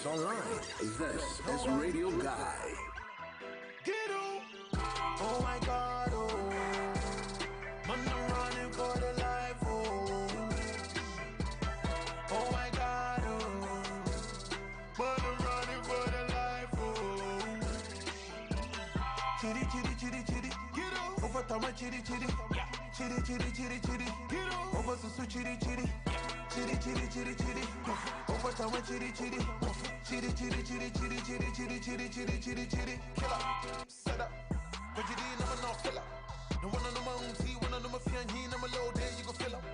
Always online. This is Radio Guy. Get on. Oh my God, oh. Man, I'm running for the life, oh. Oh my God, oh. Man, I'm running for the life, oh. Chitty, chitty, chitty, chitty. Get on. Over Tama, chitty, chitty. Chitty, chitty, chitty, chitty. Get on. Over Susu, chitty, chitty. Chitty, chitty, chitty, chitty. Over Tama, chitty, chitty. Chitty, chitty, chitty, chitty, chitty, chitty, chitty, chitty, chitty, chitty. Killer. Set up. But you didn't know filler. No one on my own tea, one on my fian, he no low day, you go fill up.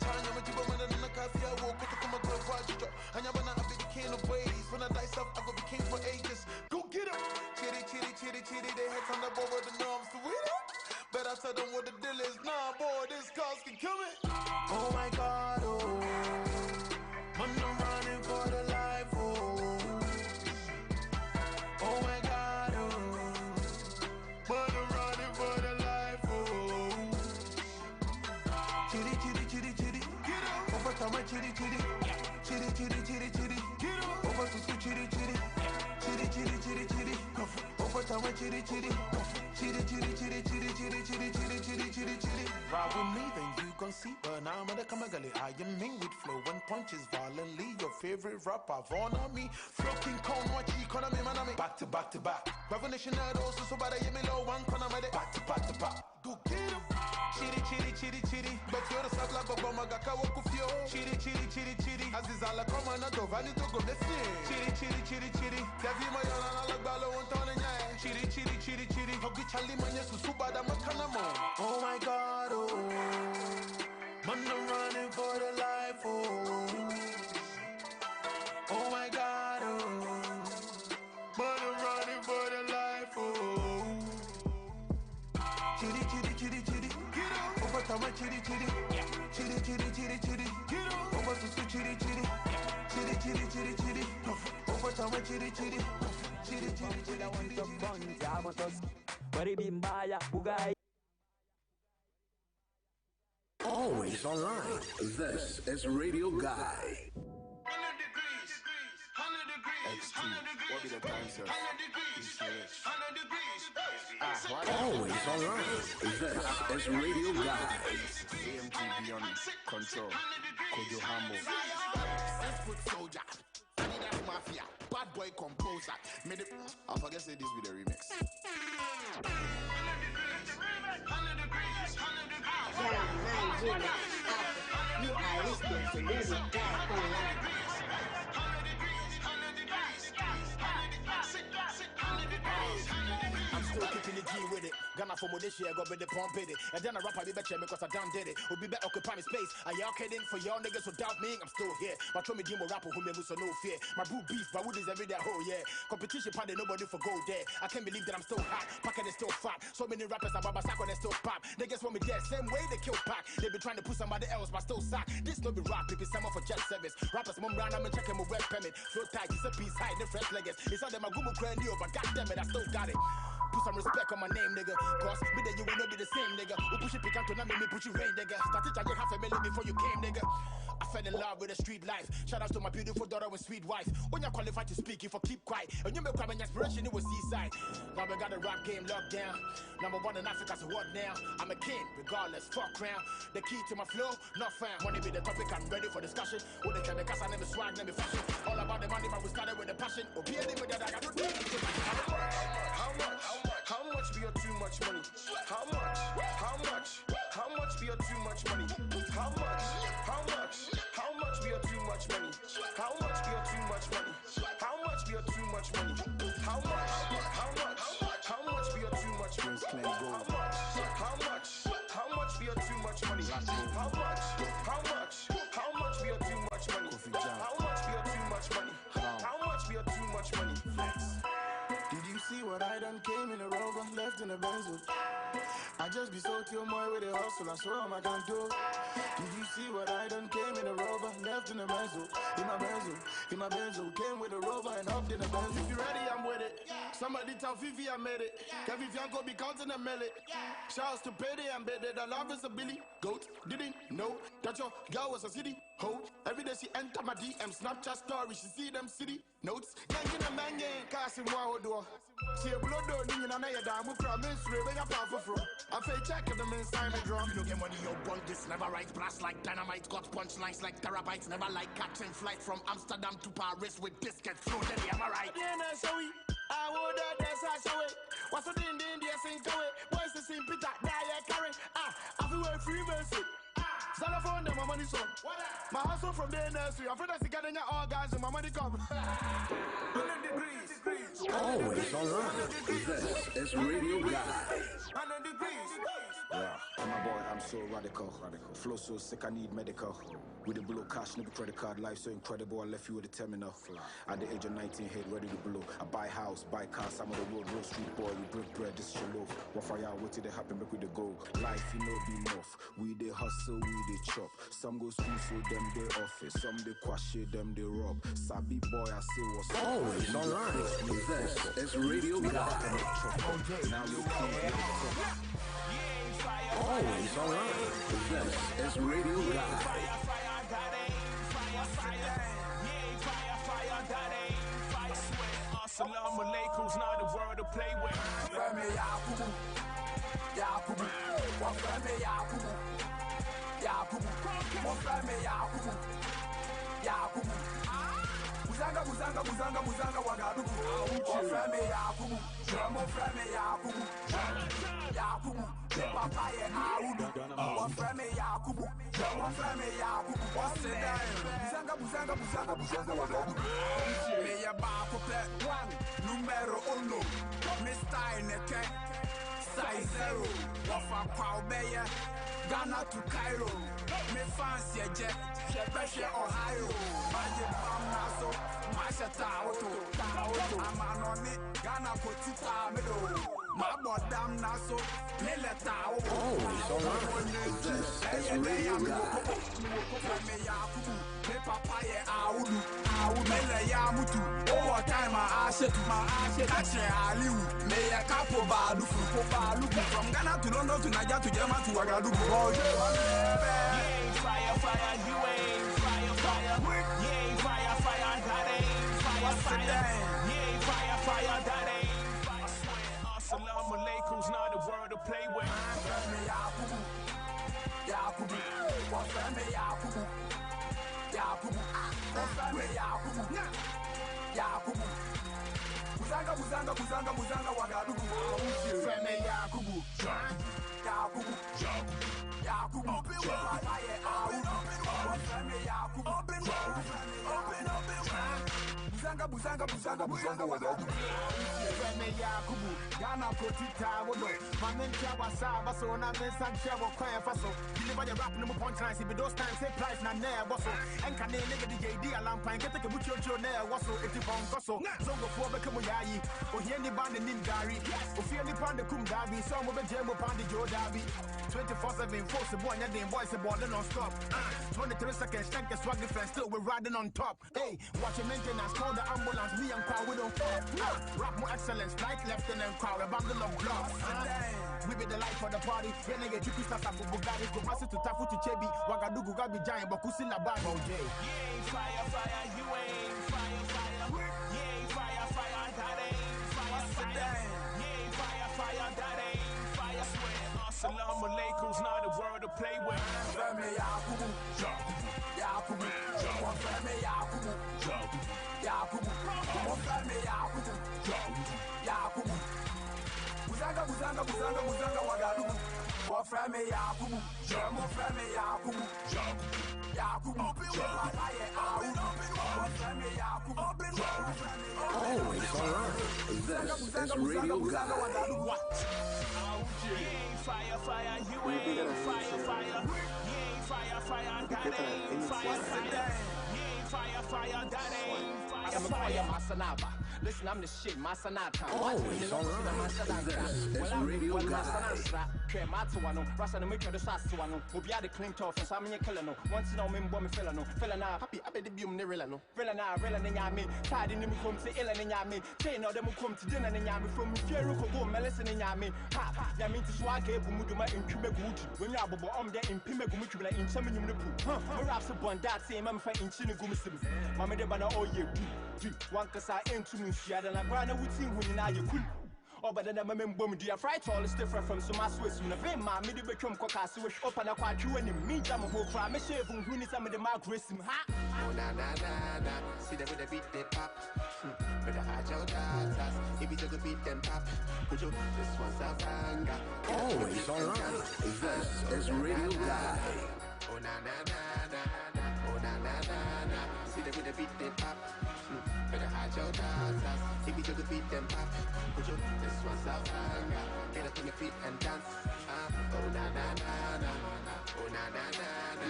Tanya, but you go in the coffee, I walk with the come go watch you. And you're gonna be the king of ways. When I dice up, I go be king for ages. Go get him. Chitty, chitty, chitty, chitty, they head on the board with the norms to win up. But I tell them what the deal is. Nah, boy, this cause can kill me. Oh my God, oh. Man, I'm running for the life, oh. Oh my God, oh. Man, I'm running for the life, oh. Chitty, chitty, chitty, chitty. Get up. Over Tama, chitty, chitty. Chitty, chitty, chitty, chitty. Get up. Over Susu, chitty, chitty. Chitty, chitty, chitty, chitty. Over Tama, chitty, chitty. Chitty, chitty, chitty, chitty, chitty, chitty, chitty, chitty, chitty, chitty. Ride with me, then you gon' see. But now I'm at the Kamagali. I am mean with flow and punches violently. Your favorite rapper, honor me. Flow King Kong, watch economy, man, I'm back to back to back. Revolution also so bad I hear me low one corner, back to back to back. Go get him. Chitty, chitty, chitty, chitty. But you're the sabla baba magaka wakufio. Chitty, chitty, chitty, chitty. Azizala come on, Dovani to go this year. Chitty, chitty, chitty, chitty. Davi Mayana Lagbalo on Tonanya. Chitty, chitty, chitty, chitty. Hogi Charlie Manya Susubada Makanamo. Oh my God, oh. Man, I'm running for the life, oh. Oh my God, oh. Man, I'm running for the life, oh. Chitty, chitty, chitty, chitty. Get up. Over Tama, chitty, chitty. Chitty, chitty, chitty, chitty. Get up. Over Susu, chitty, chitty. Chitty, chitty, chitty, chitty. Over Tama, chitty, chitty. Chitty, chitty, chitty, chitty. Always online. This is Radio Guy. 100 degrees, 100 degrees, 100 degrees, What be the time, sir? 100 degrees, 100 degrees. Always online. This is Radio Guy. AMTV on control. Kojo Hambo. 6-foot soldier. Adidas Mafia. Bad boy composer. Made it. I forget say this with the remix. 100 degrees, 100 degrees, 100 degrees. Nigeria, Africa, you are listening to Radio Guy online. 100 degrees, 100 degrees, 100 degrees. I'm still kicking the G with it. Ghana for more this year, go with the pump it. And then I rap, I be better because I done did it. Will be back occupy my space. Are y'all kidding? For y'all niggas who doubt me, I'm still here. My Tommy Jimo rapper who never so no fear. My brew beef, my wood is every day, oh yeah. Competition party, nobody for gold there. I can't believe that I'm still hot. Packet is still fat. So many rappers are Baba Sako, they still pop. Niggas want me dead, same way they kill Pac. They be trying to put somebody else, but still sack. This no be rap, it be someone for jet service. Rappers, mom round, I'm checking my web permit. Flow tight, it's a piece high, the fresh leggings. It's all them a gumu crane new, but goddamn it, I still got it. Put some respect on my name, nigga. Cause me then you will not be the same, nigga. Who push it pick to me put you rain, nigga. Started charging half a million before you came, nigga. I fell in love with the street life. Shout out to my beautiful daughter and sweet wife. When you're qualified to speak, if I keep quiet. And you make crime and inspiration, it was seaside. Now we got the rap game locked down. Number one in Africa, so what now? I'm a king, regardless, fuck crown. The key to my flow, not found. Wanna be the topic, I'm ready for discussion. With the chemicals, I never swag, never fashion. All about the money, but we started with the passion. Oh, be any with that, I got no need to How much be your too much money? How much? How much? How much be your too much money? How much? How much? How much be your too much money? How much be your too much money? How much be your too much money? How much? How much? How much be your too much money? How much? How much? How much be your too much money? How much? How much? How much be your too much money? How much be your too much money? How much be your too much money? Did you see what I done came in a Rover, left in a Benzo? I just be so kill more with the hustle, I swear I can do. Did you see what I done came in a Rover, left in a Benzo? In my Benzo, came with a Rover and hopped in a Benzo. If you ready, I'm with it. Somebody tell Fifi I made it. Can Vivian go be counting a milli? Shouts to Payday and Betty. The love is a Billy Goat. Didn't know that your girl was a city hoe. Every day she enter my DM, Snapchat story. She see them city notes. Ganking a man, casting wow door. See a blood door, and I know you're down. Move from Israel, where you're powerful from. I fake checking them inside the drum. You get money, your bond this never right. Blast like dynamite, got punchlines like terabytes. Never like catching flight from Amsterdam to Paris with biscuits floated. Am I right? Yeah, no, show it. I would have show it. What's the thing, sing to it. Boys, the same Peter, die, carry. I feel very free, mercy. Xylophone, my money son. My hustle from the nursery. I'm afraid that's getting all guys and my money come. 100 degrees. Always online. This is Radio Guy. 100 degrees. Yeah, I'm a boy, I'm so radical. Flow so sick, I need medical. With the blow cash, no credit card, life so incredible, I left you with the terminal. At the age of 19, head ready to blow. I buy house, buy car, some of the road, real street boy, we break bread, this is your loaf. What fire, what did it happen, make with the go. Life, you know, be enough. We they hustle, we they chop. Some go school, so them they office. Some they quash it, them they rob. Sabi boy, I say what's Always online. This is Radio Guy. Now you can't Always online. This is Radio Guy. Assalamu alaikum's not a word to play with. Buzanga wagadugu. Oframe Yakubu. Jamo frame Yakubu. Yakubu. Papaye Audu. Oframe Yakubu. Jamo frame Yakubu. Buzanga wagadugu. Me ya ba pope one numero uno. Mr. Ineke. Size zero. Wafa kwa ubeye. Ghana to Cairo. Me fancy a jet. Shepeshe Ohio. Maje bam naso. Masha Taoto. I'm on it. Ghana Potita Medo. My bodam naso. Nile Tao. Always online. This is Radio Guy. Me Yakubu. Me papaye Audu. Mele Yamutu. Over time I ashe. Kache Aliu. Me ya kapo badu. From Ghana to London to Nigeria to Germany to Ouagadougou. You ain't fire, you ain't fire. You ain't fire, that ain't fire. You ain't fire, that ain't fire. I swear, assalamu alaikum's not a word to play with. Buzanga Ouagadougou. Freme Yakubu. Yakubu. Papaye Audu. Freme Yakubu. Buzanga Ouagadougou. Freme Yakubu. Ghana Potita Wodo. Mamentia Wasaba so na mensa chavo kwa faso. Deliver your rap no punchlines. If those times say price na ne waso. Enka ne nigga DJ alampa and get a mucho ne waso. Eti bongoso. Zongo for become yayi. O hindi band nim gari. O fearly panda kum dabi. Some of the jemo pandi jo dabi. 24/7 force the boy and them boys a balling non stop. 23 seconds, check the swag defense, still we're riding on top. Hey, watch your maintenance, call the ambulance, me and crowd, we don't fall. Rap more excellence, flight left and then crowd, a bundle of blocks. We be the life for the party, yeah nigga, you pista sabu Bugatti, go mass to Tafu to Chebi, Ouagadougou, Gabi Giant, Bakusi la bad all day. You ain't fire, you ain't fire. You ain't fire, that ain't fire. You ain't fire, that ain't fire. I swear, assalamu alaikum's not a word to play with. Freme Yakubu. Yakubu. Freme Yakubu. Yakubu. Freme Yakubu. Yakubu. Buzanga Ouagadougou. Freme Yakubu. Jamo freme Yakubu. Yakubu. Papaye Audu. Freme Yakubu. Always online. This is Radio Guy. What? You ain't fire, you ain't fire. You ain't fire, that ain't fire. You ain't fire, that ain't fire. Masanaba. Listen, I'm the shit, my sanata. Always online. It's Radio Guy. Rasa make the sauce to one. Obia the clean tough and Sammy Kellano. Once no me bomb fella no. Fella na happy I the bium nerelano. Fella na rela in yami. Tied in him come to Ellen in yami. Chain or them come to dinner in yami from Fiero go Melissa in yami. Ha, ya mean to swag a Muduma in Kumeguchi. When you are there in Pimeguchi in some in the pool. Perhaps upon that same I'm fighting Chinigumisim. Mamma de Bana all year do. One cause I ain't too much and I ran with him when you could. Oh, but then I remember me, fright all is different from some Swiss. When I my middle become cockers, wish up and I quite you and me, I'm a whole crime. I shave from who is some of the mark race him, ha? Oh, na na na na, see them with the beat they pop. But the hard your dancers, if you just beat them pop, put you this one's a banger. Always online. This is Radio Guy. Oh, na na na na, oh, na na na na, see them with the beat they pop. But the hard your dancers, if you just beat them pop, put you this one's a banger. Get up on your feet and dance. Oh, na na na na, oh, na na na na.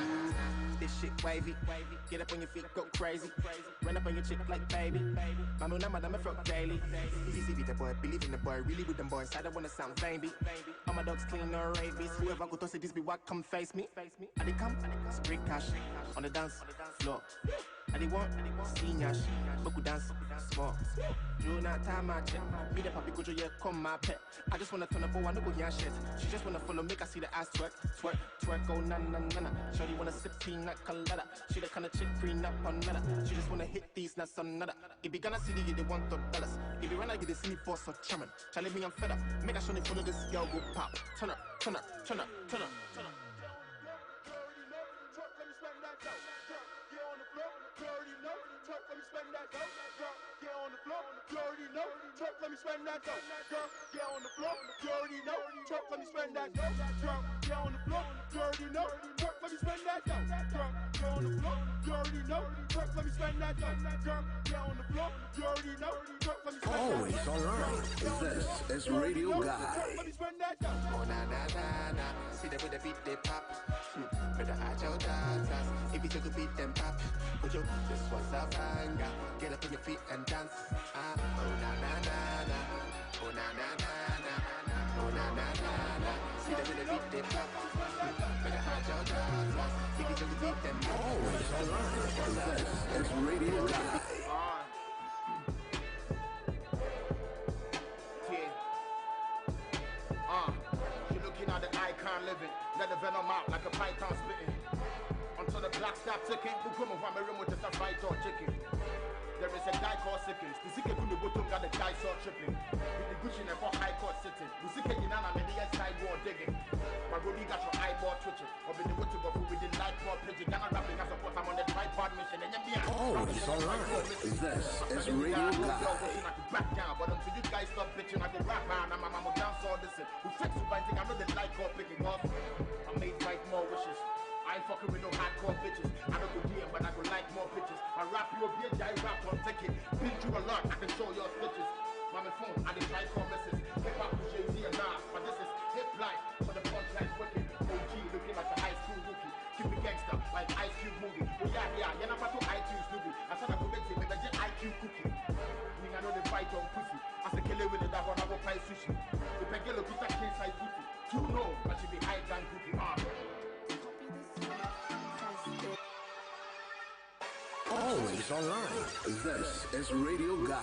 This shit wavy, get up on your feet, go crazy. Run up on your chick like baby. Mama, I'm a frog daily. Easy with the boy, believe in the boy, really with them boys. I don't wanna sound vain, all my dogs clean, no rabies. Whoever go to see this be what, come face me. I they come, spray cash on the dance floor. I they want, senior, boku dance, small. Do not time my check. Me the papi go yeah, come my pet. I just wanna turn up, I no go hear shit. She just wanna follow, make I see the ass twerk, go na na na na. Shorty wanna sip peanut colada. She the kind of chick green up on nada. She just wanna hit these nuts on nada. If you gonna see the they want $1. If you run out, get the see me for so charming. Charlie me I'm fed up. Make I show me follow this girl go pop. Turn up, turn up, turn up, turn up, turn up. Truck, let me spend that dough. Girl, get on the floor. You already know. Truck, let me spend that dough. Girl, get on the floor. You already know. Truck, let me spend that dough. Girl, get on the floor. You already know. Truck, let me spend that dough. Girl, get on the floor. You already know. Truck, let me spend that dough. Always online. This is Radio Guy. Let me spend that dough. Oh na na na na, see them with the beat they pop. Better hide your dancers. If you just beat them pop, put you this was a banger. Get up on your feet and dance. Oh na na na na, oh na na na na, oh na na na na. See them with the beat they pop. Better hide your dancers. If you just beat them pop. Always online. This is Radio Guy. You're looking at the icon living. Let the venom out like a python spitting. Until the clock stop ticking, who come over my room with just a fight or chicken. There is a guy called Sickens. The Sikke Kunde Bottom got the guy saw tripping. With the Gucci and for high court sitting. The Sikke Inana and the inside wall digging. My Rolly got your eyeball twitching. Or be the way to go with the light ball pitching. Ghana rapping as support, I'm on the tripod mission. And you're Always online. This is Radio Guy. I could back down, but until you guys stop bitching, I go rap around. I'm a dance all this. We fix to find thing, I know the light ball picking off. I made fight more wishes. I ain't fucking with no hardcore bitches. I don't go DM, but I go like more bitches. I rap you a bitch, I rap on ticket. Been through a lot, I can show your stitches. Mama phone, I did try call misses. Hip hop with Jay-Z and Nas, but this is hip life. For the punchline's wicked. OG looking like a high school rookie. Keep it gangster, like Ice Cube movie. Oh yeah, you're not about to iTunes movie. I said I go get it, but that's just IQ cookie. I know they fight on pussy. I say kill it with it, that one I go pay sushi. The pegelo pizza case I pussy. Two no, I should be high than cookie. Always online. This is Radio Guy.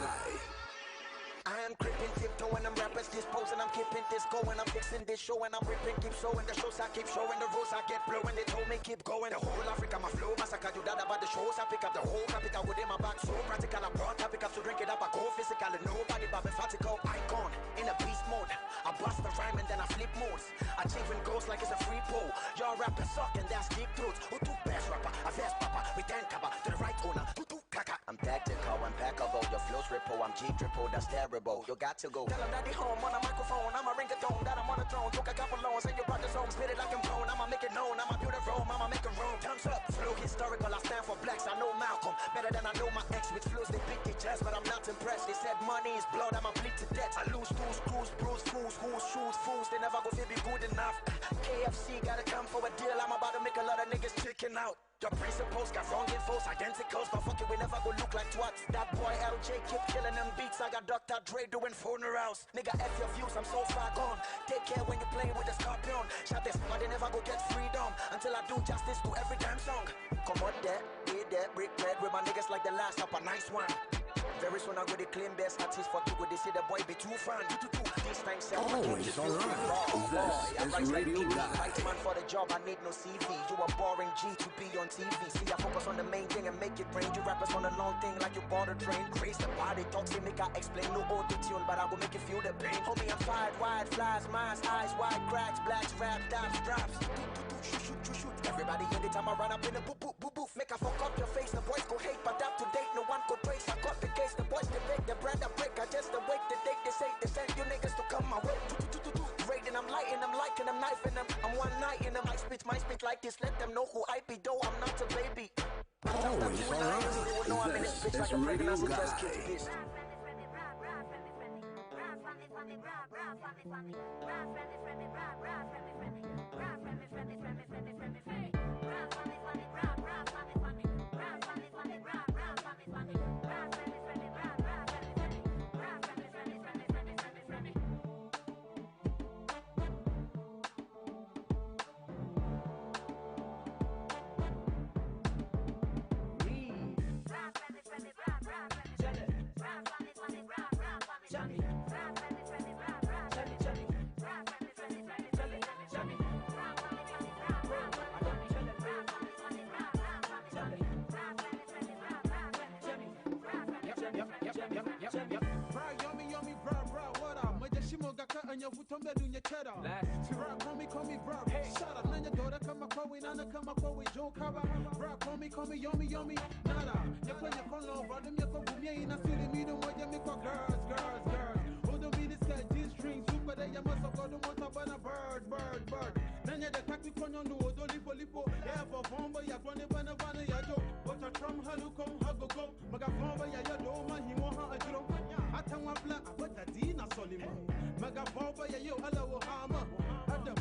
I am creeping, tiptoeing, I'm rappers disposing, I'm keeping this going, I'm fixing this show and I'm ripping, keep showing the shows I keep showing, the rules I get blowing, they told me keep going, the whole Africa my flow, massacre you that about the shows, I pick up the whole capital within my back, so practical, I brought I pick up to drink it up, I go physical, and nobody but emphatically icon, in a beast mode, I bust the rhyme and then I flip modes, achieving goals like it's a free pole, your rappers suck and that's deep throats, who took best rapper, I vest papa, we then cover, to the right owner, who took kaka, I'm tactical, impeccable, your flow's ripple, I'm G-triple, that's terrible, you got to go. Tell them that they home on a microphone, I'm a ringatone, that I'm on the throne, took a couple loans, and you brought this home, spit it like I'm blown, I'ma make it known, I'm a beautiful, I'ma make it room, thumbs up, flow historical, I stand for blacks, I know Malcolm, better than I know my ex, with flows they beat their chest, but I'm not impressed, they said money is blood, I'ma bleed to death, I lose tools, crews, bruise, fools, who's, shoes, fools, they never go feel be good enough, KFC gotta come for a deal, I'm about to make a lot of niggas chicken out. The principles got wrong infos, identicals, but fuck it, we never go look like twats. That boy LJ keep killing them beats. I got Dr. Dre doing funerals. Nigga, F your views, I'm so far gone. Take care when you playing with the scorpion. Shout this, but they never go get freedom until I do justice to every damn song. Come on there, be there, break bread with my niggas like the last up a nice one. Very soon I'm gonna claim best artist for two. They say the boy be too fun. This time Always alright. This is Radio Guy. Fight man for the job, I need no CV. You a boring G to be on TV. See, I focus on the main thing and make it rain. You rappers on the long thing like you bought a train. Grace the body talks, they make I explain. No auto-tune, but I will make you feel the pain. Homie, I'm fired wide, flies, miles, eyes wide, cracks, blacks, rap, daps, drops. Shoot. Everybody in the time I run up in the boop. Make a fuck up your face, the boys go hate, but up to date, no one could trace. I got the case, the boys they make the brand I break. I just await the date, they say they send you niggas to come my way. Raiding, I'm lighting, I'm liking, I'm knifing them. I'm one night in them, my speech like this. Let them know who I be, though I'm not a baby. Always alright. This is Radio Guy. Call me yomi nada. You play your phone over them, you come me in a silly medium where you make girls. Hold on me this guy G-string super there you must have got the motor but a bird. Then you the tactic on your nose, don't lipo. Yeah, for phone but you're running bana ya jo. But a drum halu come go. Maga phone but ya do man he want her a drum. Atama black but a dina solima. Maga phone but ya yo ala wo hama. Adam.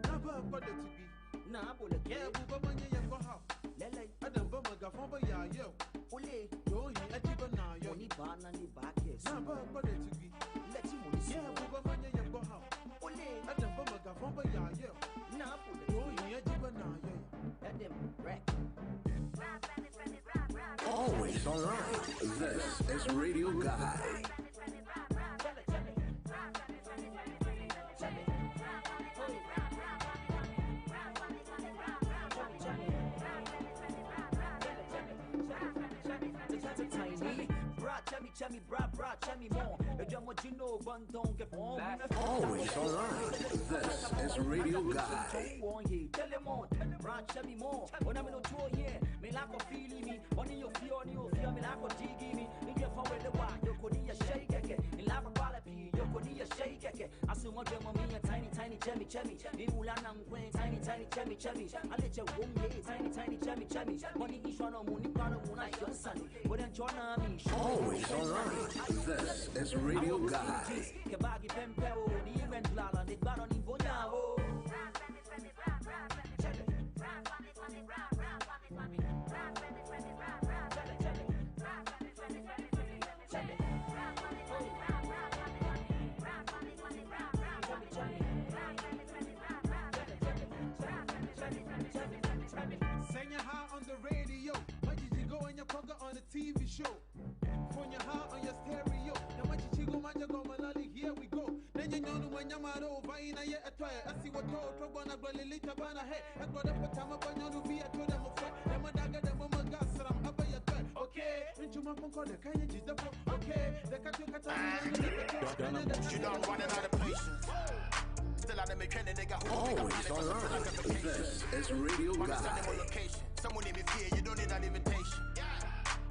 Never got it to be. Nah, but yeah, buba man ya go how. Lele, Adam Bama Gafamba ya yo. Ole, yo, he atiba na yo. Ni bana ni bakes. Na ba to be. Let's see what yeah, Buba Manya ya go how. Ole, Adam Bama Gafamba ya yo. Na yo, he atiba na yo. Adam wreck. Always alright. This is Radio Guy. Chemi, bra, chemi more. What you know, one don't get on. Always alright. This is Radio Guy. Tell them more, bra, chemi more. When I'm in a tour here, me like a feeling me. One in your fear, me like a diggy me. In your phone with the wire, you could need a shake again. In lava quality, you could need a shake again. I see one them on me a tiny chemi. In Mulan, I'm playing tiny chemi. I let you womb tiny chemi. Money is one on money, got a moon, I just sunny. But then join me. Always alright. This is Radio Guy. Kebagi Pempeo, the event lala, the baron in Bonao. Sing your high on the radio. Why did you go on your pocket on a TV show? Phone your high on your stereo. Now what you go man you go malali, here we go. Then you know when you're mad over in a year at try. I see what told one I go little bana head. I got up a time up on your be a to them of fight. Them a dagger them a gas ram up your thread. Okay, into my phone call the kind of the okay. The cat you You know I'm running out of patience. Still out of me training, nigga. Always alright. This is Radio Guy. Someone need me fear, you don't need an invitation.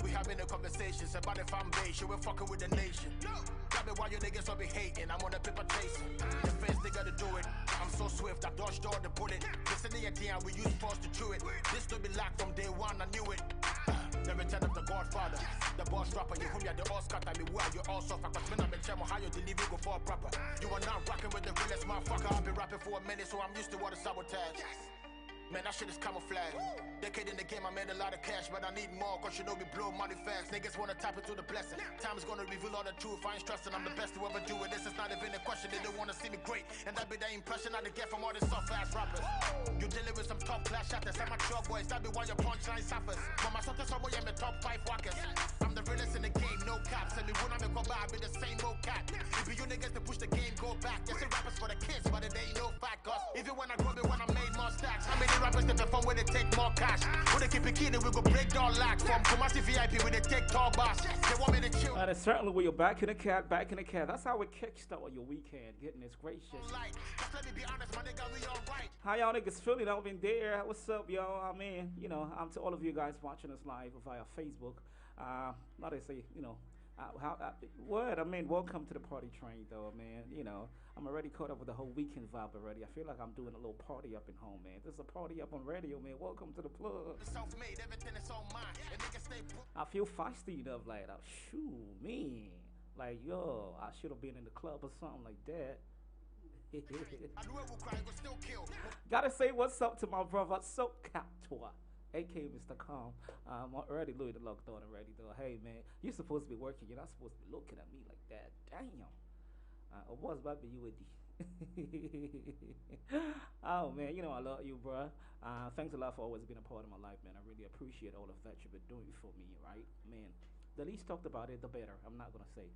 We having a conversation about the fan base, you ain't fucking with the nation. Tell me why you niggas all be hating, I'm on a paper chasing. The first nigga to do it, I'm so swift, I dodged all the bullet. This is the idea, we use force to chew it. This to be locked from day one, I knew it. The return of the Godfather, the boss rapper, you whom you the Oscar, I mean, where you all suffer, cause when I've been chemo, how you deliver go for a proper. You are not rocking with the realest motherfucker, I've been rapping for a minute, so I'm used to all the sabotage. Man, that shit is camouflage. Decade in the game, I made a lot of cash, but I need more, cause you know we blow money fast. Niggas wanna tap into the blessing. Time is gonna reveal all the truth. I ain't stressing, I'm the best to ever do it. This is not even a question, they don't wanna see me great. And that be the impression I get from all these soft ass rappers. You dealing with some top class shatters, I'm a your boys, that be why your punchline suffers. Mama, something somewhere, I'm the top 5 walkers. I'm the realest in the game, no caps. And me when I'm a go by, I be the same old cat. If you niggas to push the game, go back. Yes, it rappers for the kids, but it ain't no fact. Cause even when I grow me, when I made more stacks, how many rappers they perform where they take more cash? When they keep it keen, we go break down lack. From Kumasi VIP, when they take tall bars. They want me to chill. And certainly when you're back in the cat, That's how it kickstart your weekend. Goodness gracious. Let me be honest, my nigga, we all right. How y'all niggas feeling out in there? What's up, y'all? I mean, to all of you guys watching us live via Facebook. Not to say, welcome to the party train, though, man. I'm already caught up with the whole weekend vibe already. I feel like I'm doing a little party up in home, man. There's a party up on radio, man. Welcome to the plug. I feel feisty enough, like, shoot, man. Like, yo, I should have been in the club or something like that. Gotta say what's up to my brother, Soap Captor, aka Mr. Calm. I'm already locked on already, though. Hey, man, you're supposed to be working. You're not supposed to be looking at me like that. Damn. What's about you with Oh, man, I love you, bro. Thanks a lot for always being a part of my life, man. I really appreciate all of that you've been doing for me, right? Man, the least talked about it, the better. I'm not going to say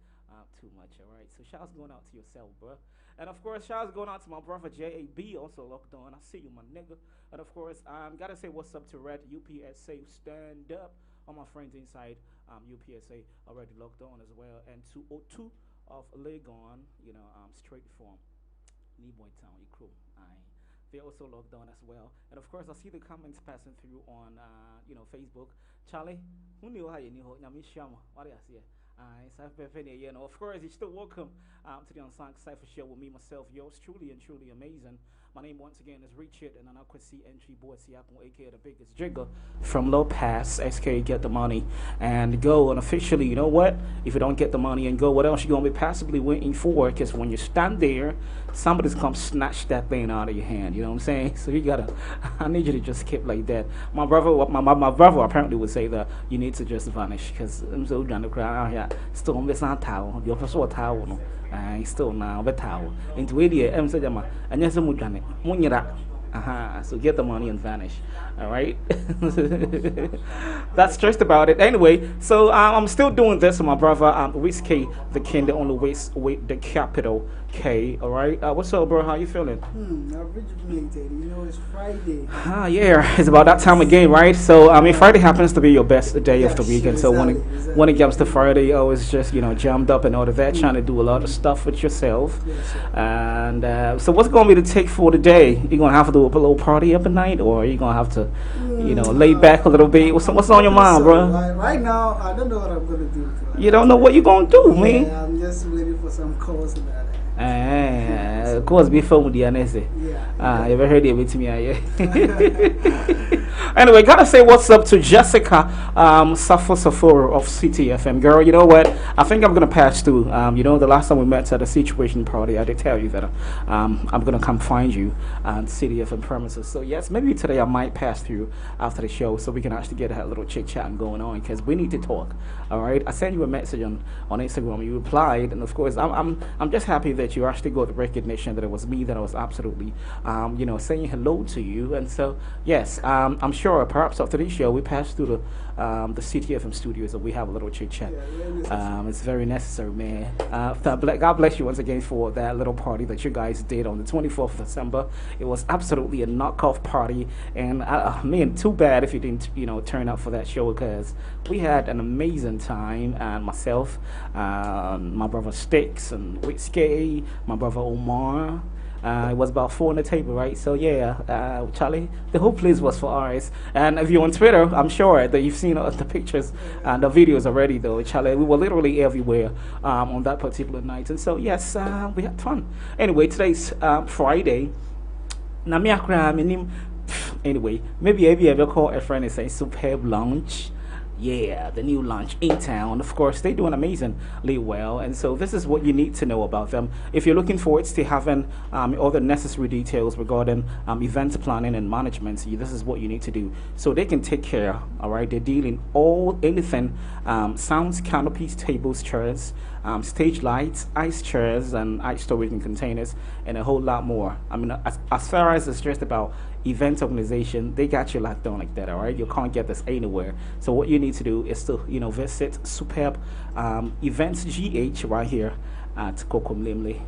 too much, all right? So shouts going out to yourself, bro. And, of course, shouts going out to my brother, JAB, also locked on. I see you, my nigga. And, of course, got to say what's up to Red UPSA, stand up. All my friends inside UPSA already locked on as well. And 202 of Legon, straight from Neboy Town, crew. They also logged on as well. And of course, I see the comments passing through on, Facebook. Charlie, who knew how you knew? What do you see? Of course, you're still welcome to the Unsung Cypher show with me, myself, yours truly and truly amazing. My name once again is Richard, and I could see entry boy Siakon, aka the biggest jigger from Low Pass. SK, get the money and go. And officially, you know what? If you don't get the money and go, what else you gonna be passively waiting for? Because when you stand there, somebody's come snatch that thing out of your hand. You know what I'm saying? So you gotta. I need you to just keep like that. My brother apparently would say that you need to just vanish because I'm so trying to cry out here. Still, I'm not towel. You're for towel. No. Still now, but towel. Into idiot, I'm saying, and yes, I'm done it. So get the money and vanish. All right. That's just about it. Anyway, so I'm still doing this with my brother, Whiskey, the king, the only with the capital K. All right. What's up, bro? How you feeling? I'm rejuvenated. It's Friday. Yeah, it's about that time again, right? So Friday happens to be your best day of the weekend. So when it comes to Friday, you always just jammed up and all of that, trying to do a lot of stuff with yourself. And so what's going to be the take for the day? You gonna have to do a little party up at night, or are you gonna have to, lay back a little bit? What's on your mind, bro? Right now, I don't know what I'm gonna do. You don't know what you're gonna do, man? Yeah, I'm just waiting for some calls and that. Of course, before with the NSA. Yeah. You ever heard it with me? Anyway, gotta say what's up to Jessica Safora of CTFM. Girl, you know what? I think I'm gonna pass through. The last time we met at a situation party, I did tell you that I'm gonna come find you on CTFM premises. So yes, maybe today I might pass through after the show so we can actually get that little chit chat going on because we need to talk. All right, I sent you a message on Instagram. You replied, and of course, I'm just happy that you actually got the recognition that it was me, that I was absolutely, saying hello to you. And so, yes, I'm sure perhaps after this show we pass through the CTFM studios and we have a little chit chat. It's very necessary, man. God bless you once again for that little party that you guys did on the 24th of December. It was absolutely a knockoff party, and man, too bad if you didn't, turn up for that show because we had an amazing time. And myself, my brother Sticks and Whiskey, my brother Omar. It was about 4 on the table, right? So yeah, Charlie, the whole place was for ours. And if you're on Twitter, I'm sure that you've seen the pictures and the videos already, though, Charlie. We were literally everywhere on that particular night. And so yes, we had fun. Anyway, today's Friday. Anyway, maybe I ever call a friend and say superb lunch. Yeah, the new launch in town. Of course, they're doing amazingly well, and so this is what you need to know about them. If you're looking forward to having all the necessary details regarding event planning and management, this is what you need to do. So they can take care. All right, they're dealing anything, sounds, canopies, tables, chairs, stage lights, ice chairs, and ice storage and containers, and a whole lot more. I mean, as far as it's just about event organization, they got you locked down like that. All right, you can't get this anywhere. So what you need to do is to visit Superb Events GH right here at Kokomlemle.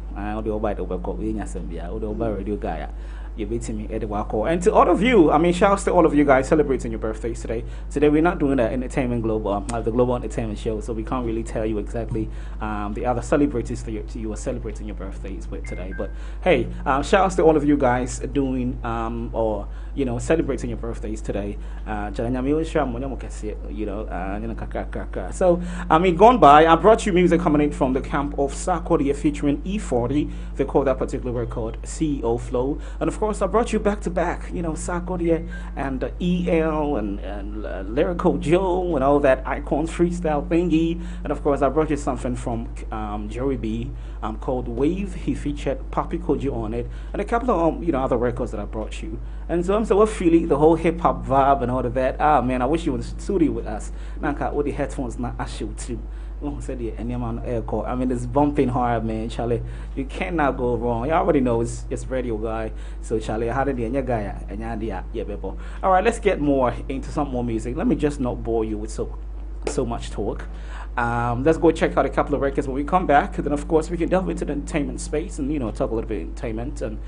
Radio guy. You're beating me, Eddie Wako. And to all of you, I mean, shouts to all of you guys celebrating your birthdays today. Today, we're not doing the entertainment global, the global entertainment show, so we can't really tell you exactly the other celebrities that you are celebrating your birthdays with today. But hey, shouts to all of you guys doing or celebrating your birthdays today. So I mean, gone by, I brought you music coming in from the camp of Sarkodie featuring E40. They call that particular record CEO Flow, and of course I brought you back to back, Sarkodie and EL and Lyrical Joe and all that Icons freestyle thingy. And of course I brought you something from Joey B called Wave. He featured Papi Kojo on it, and a couple of other records that I brought you. And so I'm so feeling the whole hip hop vibe and all of that. Man, I wish you was studio with us. Nanka all the headphones not actual too. I mean, it's bumping hard, man. Charlie, you cannot go wrong. You already know it's radio guy. So Charlie, how did you guy? Yeah, people. All right, let's get more into some more music. Let me just not bore you with so much talk. Let's go check out a couple of records. When we come back, then of course we can delve into the entertainment space and talk a little bit of entertainment and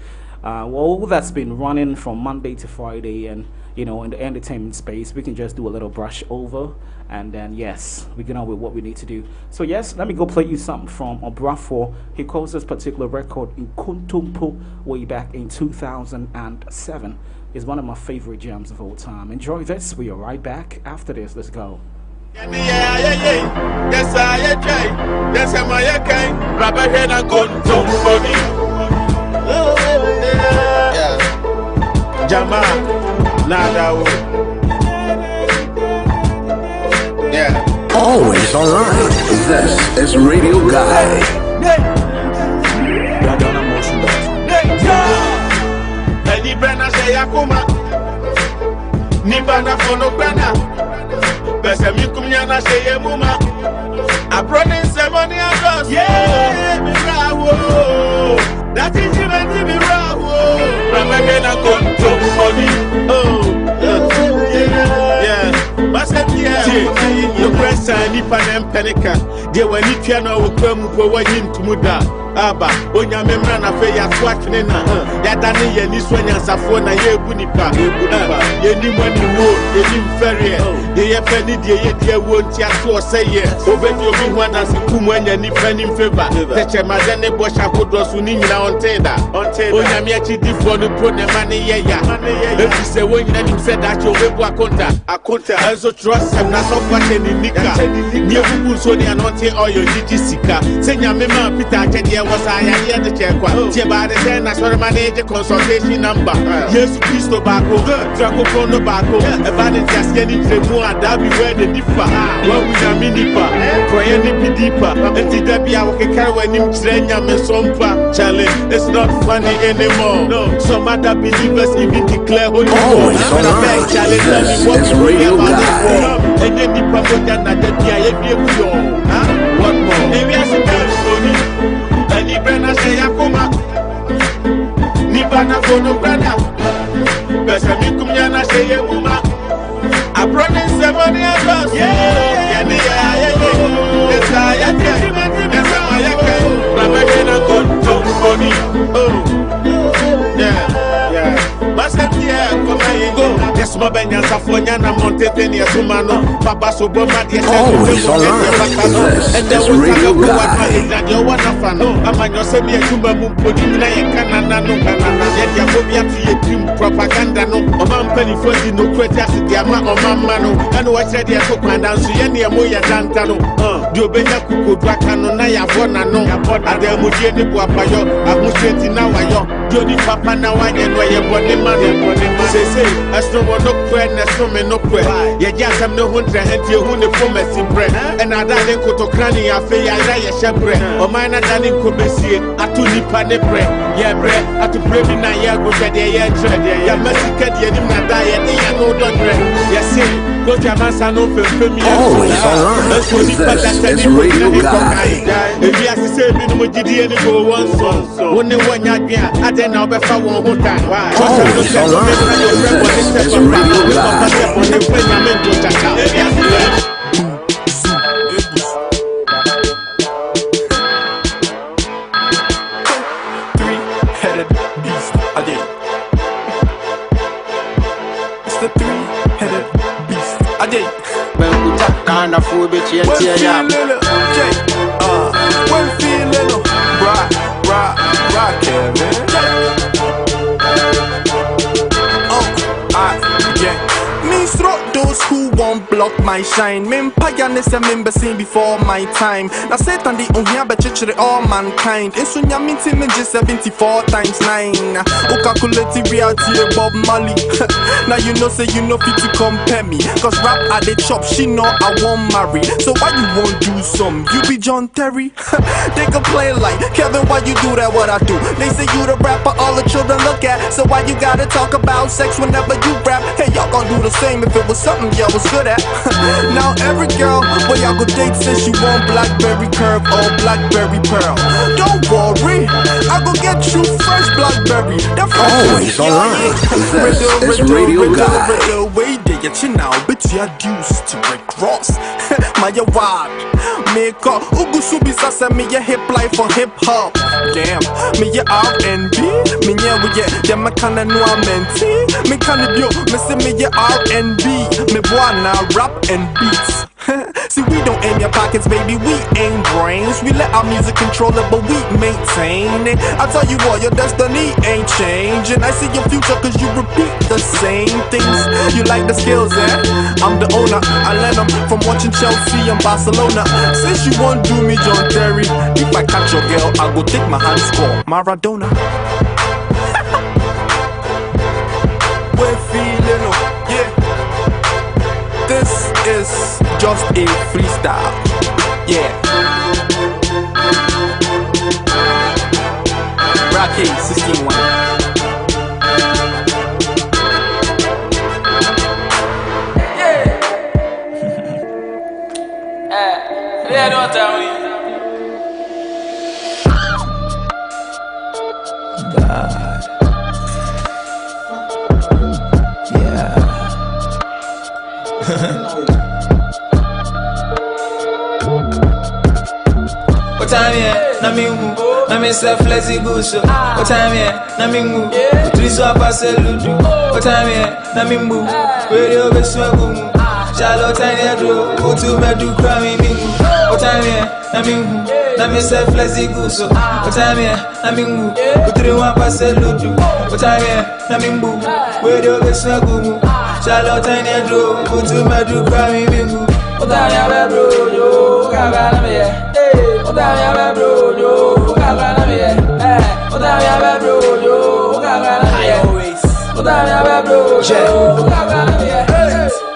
all that's been running from Monday to Friday, and in the entertainment space, we can just do a little brush over, and then yes, we get on with what we need to do. So yes, let me go play you something from Obrafo. He calls this particular record in Kuntumpu way back in 2007. It's one of my favorite jams of all time. Enjoy this. We are right back after this. Let's go. Yes, I try. Yes, I'm a kind. Rabbi head and Kuntumpu. Jama, Nada. Yeah. Always online. This is Radio Guy. Any Brenna say Yakuma. Nibana Fono Brenna. Besamikumyana say Yamuma. I brought in some money across. Yeah, bravo. That is even to be bravo. I'm again a money. Oh, yeah. Master, yeah. The press and Nipan and Penica. They were Nipiano will come for him to Muda. Aba, Onya Memrana Faya Swatchina. Yadani and this one as a phone. I hear Bunipa. Anyone you would, any ferry. They have any day won't just say yes. Over you one as a Kumwen and Nipan in favor. That's a Madame Bosch. I could also need now on Teda. On Teda, Oyamiachi for the put the money. If you say when you said that you will work on that, I could also trust him. Not so much in Nika. Near who so they are not all your Sika. Senya Mema Peter was I here the check. By the 10 I saw the manager consultation number. Yes, please tobacco, Draco from the Baco. About it just getting the more that we wear the differ. What we are minipa, for any deeper. And the Debbie, I can carry when him train and Sompa. Charlie, it's not funny anymore. No, some other believers even declare holy war. Charlie, tell me what you real about the war. And then the propaganda that we are able to. What more? And we are supposed and the Brenna say Yakuma Nibana Fono Brenna Besamikumyana say Yamuma I brought in 7 years. Yeah. Yes, I am. Yes, I am. Rabbi Hena Kuntumpu. Oh, yeah. Master, yeah, come and go. Yes, my Benya Safonyana Montetenia Sumano, Papa Soboma, yes, always online. And then we can go at your one of Fano. I'm on your semi Jumba Mupodina and Canana, no Canana, yet Yakovia to your team propaganda. No, Oman Penny Forty, no Quetas, Diama, or Mamano, and what said the Commandant Suenia Moya Dantano. Diobena Kuku Drakano, Naya Bonano, Adelmujeni Guapayo, Amuseti Nawayo. Jody Papa now I know your body man. Say, as no one no prayer, no me no prayer. You just have no hundred and you who the promise in bread. And I didn't go to cranny, I feel I a shepherd. Or mine I didn't go to see it. I to nip and the bread. Yeah, bread. I to pray me now, yeah, go to the air tread. Yeah, Mexican, you didn't die, and no done bread. Yes, go to my son of a family. Always online. That's Radio Guy. If you have to say, me, no, you didn't go one song. When you want your gear, I didn't know before one whole time. Always online. That's Radio Guy. Three-headed beast again. It's the three-headed beast again. Kind of food bitch and tear ya. When feeling rock, Kevin. Me throw those who won't block my shine. Me payanes and member seen before my time. Now Satan the on here but church all mankind. In sunya minti me just 74 times 9. O calculate reality Bob Marley. Now you know say you know fit to compare me. Cause rap at the chop she know I won't marry. So why you won't do some? You be John Terry. They can play like Kevin, why you do that what I do? They say you the rapper all the children look at. So why you gotta talk about sex whenever you rap? Hey y'all gon' do the same if it was something y'all was good at. Now every girl where y'all go date says she want Blackberry Curve or Blackberry Pearl. Don't worry, I go get you fresh Blackberry. Always online. That's Radio Guy. Way they get you now, but you're used to Rick Ross. My wad, make up. Ugu subi sasa me ya hip life for hip hop. Damn, me ya R&B, me ya we ya dem kana no amenti. Me kana bio, me say me ya R&B, me wanna rap and beats. See, we don't aim your pockets, baby, we aim brains. We let our music control it, but we maintain it. I tell you what, your destiny ain't changing. I see your future cause you repeat the same things. You like the skills, eh? I'm the owner, I learned them from watching Chelsea and Barcelona. Since you won't do me, John Terry, if I catch your girl, I go take my hand score, Maradona. We're feeling, yeah. This is just a freestyle, yeah. Rocky 16-1. Yeah, don't tell me. God. Yeah. What time here? Na mingu. Na me self lazy goose. What time here? Na mingu. Three swap a ludu. What time here? Na mingu. Radio be swagu. Charlotte tiny do. Go to me do crime mingu. What time here? Na mingu. Na me self lazy goose. What time here? Na mingu. Three swap a ludu. What time here? Na mingu. Radio be swagu. Charlotte tiny do. Go to me do crime mingu. What time here, bro? Yo, gaga me. Hey, what time here, bro? Yo, gaga me. Hey, what time here, bro? Yo, gaga me. Always. What time here, bro? Yo, gaga me.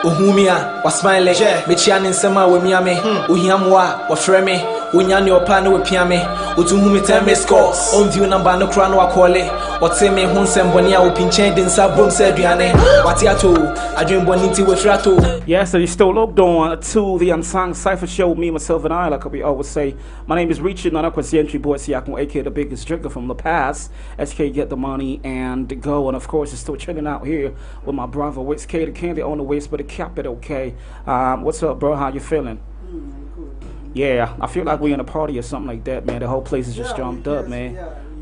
Ohumia was smiling, Michian in summer with Miami, Uhiamwa, or Freme, Unyani or Pano with Piame, Utuhumi Tame score, on view number no crown or call it, or Teme Hunsem Bonia will pinch in Sabrum said Diane, Watiato, I dream Boniti with Frato. Yes, so you still looked on to the Unsung Cypher show, me, myself, and I, like we always say. My name is Richard, Nanakwasi Entry Boy Siakon, aka the biggest drinker from La Paz, SK Get the Money and Go, and of course, it's still chilling out here with my brother, Wits K, the candy on the waist, but the cap it okay. What's up, bro? How you feeling? Yeah, I feel like we're in a party or something like that, man. The whole place is just jumped up, man.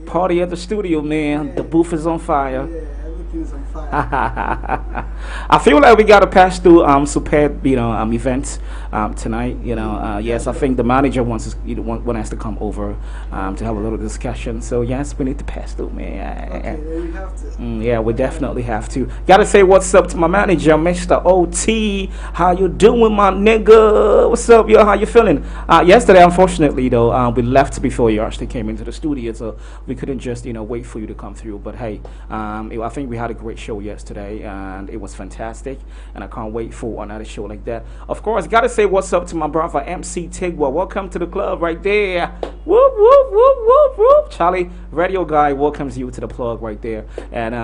Party at the studio, man. The booth is on fire. Everything's on fire. I feel like we gotta pass through superb, events. tonight. Yes, I think the manager wants us to come over to have a little discussion. So yes, we need to pass through, man. Okay, then we have to. Yeah, we definitely have to. Gotta say what's up to my manager, Mr. OT. How you doing, my nigga? What's up, yo? How you feeling? Yesterday, unfortunately, though, we left before you actually came into the studio, so we couldn't just, wait for you to come through. But hey, I think we had a great show yesterday, and it was fantastic, and I can't wait for another show like that. Of course, gotta say what's up to my brother, MC Tigwa. Welcome to the club right there. Whoop, whoop, whoop, whoop, whoop. Charlie, radio guy, welcomes you to the plug right there. And,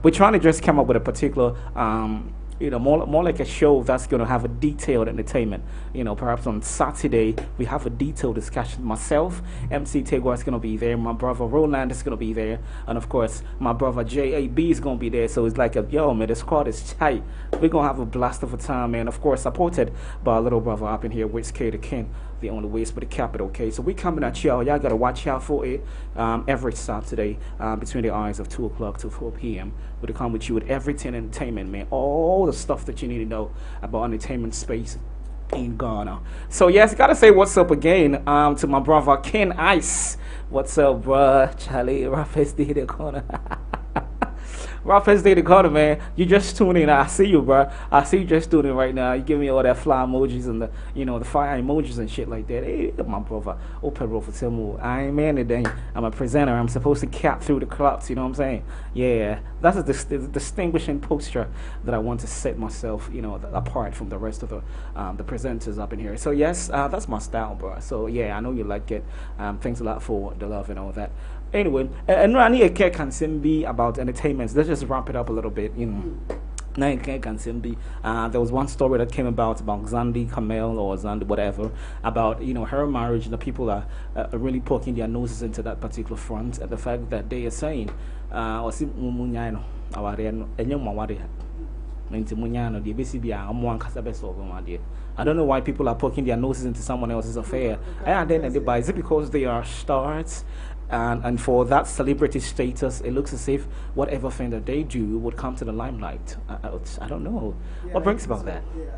we're trying to just come up with a particular, more like a show that's going to have a detailed entertainment. Perhaps on Saturday, we have a detailed discussion. Myself, MC Tegwa is going to be there. My brother Roland is going to be there. And, of course, my brother JAB is going to be there. So it's like, yo, man, the squad is tight. We're going to have a blast of a time, man. Of course, supported by a little brother up in here, Wiz K the King. The only way is for the capital, okay? So we coming at y'all. Y'all got to watch out for it every Saturday between the hours of 2 o'clock to 4 p.m. We'll come with you with everything entertainment, man. All the stuff that you need to know about entertainment space in Ghana. So, yes, got to say what's up again to my brother Ken Ice. What's up, bruh? Charlie, roughest day the corner. Roughest day the corner, man. You just tune in. I see you, bro. I see you just tuning right now. You give me all that fly emojis and the fire emojis and shit like that. Hey, my brother. Open road for Timu. I ain't man today. I'm a presenter. I'm supposed to cap through the clouds. You know what I'm saying? Yeah, that's a distinguishing posture that I want to set myself, apart from the rest of the presenters up in here. So yes, that's my style, bro. So yeah, I know you like it. Thanks a lot for the love and all that. Anyway, and I need a care can be about entertainment. Let's just wrap it up a little bit, Now there was one story that came about Zandi Kamel or Zandi whatever about her marriage, and the people are really poking their noses into that particular front, and the fact that they are saying I don't know why people are poking their noses into someone else's affair. And then is it because they are stars? And for that celebrity status, it looks as if whatever thing that they do would come to the limelight. I don't know. Yeah, what brings about that? Yeah,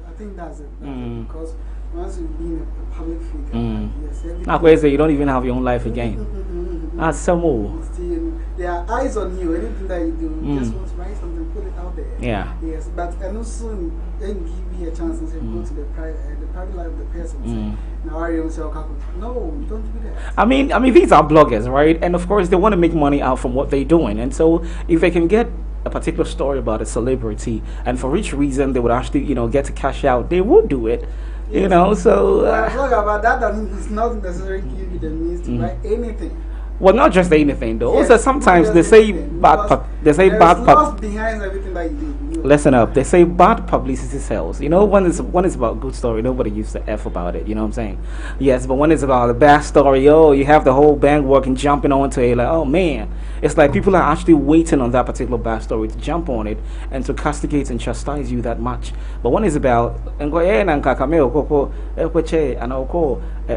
I think that's it. Because once you've been a public figure, yes, now, where is it? You don't even have your own life again. That's some more. There are eyes on you. Anything that you do, you just want to write something, put it out there. Yeah. Yes, but and also then give me a chance and say, go to the private life of the person. Now I don't say, no, don't do that. I mean, these are bloggers, right? And of course, they want to make money out from what they're doing. And so, if they can get a particular story about a celebrity, and for which reason they would actually, get to cash out, they would do it. Yes. So talk about that. It's not necessarily give you the means to write anything. Well, not just anything though. Yes, also, sometimes they say bad. They say bad. Behind everything that you do. Listen up. They say bad publicity sells. When it's about good story, nobody used to f about it. You know what I'm saying? Yes, but when it's about a bad story, you have the whole band working, jumping onto it. Like, oh man, it's like people are actually waiting on that particular bad story to jump on it and to castigate and chastise you that much. But when it's about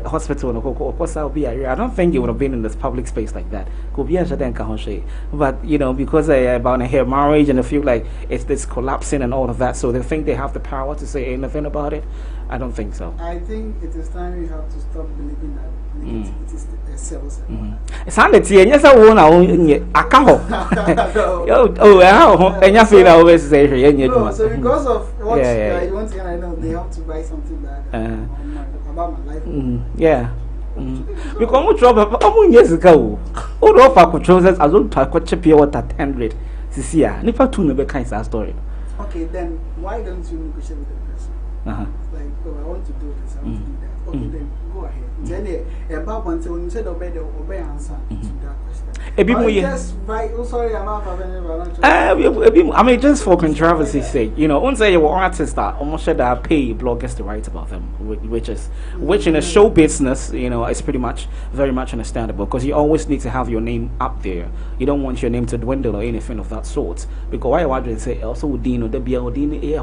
hospital, I don't think it would have been in this public space like that. But because about her marriage and they feel like it's this collapsing and all of that, so they think they have the power to say anything about it. I don't think so. I think it is time we have to stop believing that negativity sells. It's handed to you. Yes, I won't. I can't. And you feel always say, no, so because of what you want to know, they have to buy something that about my life. Yeah. Because we trouble years ago. All of our controllers, I don't talk what you water 100. See, Nipa two never kinds of story. Okay, then why don't you negotiate with the person? Like, I want to do this, I want to do that. Okay, then go ahead. Then about one thing, when you said obey answer to that question. Just right, sorry, I'm not having I mean, just for controversy's sake, once you were artists that almost should pay bloggers to write about them, which in a show business, is pretty much very much understandable because you always need to have your name up there. You don't want your name to dwindle or anything of that sort. Because why would you say also Dino the BLD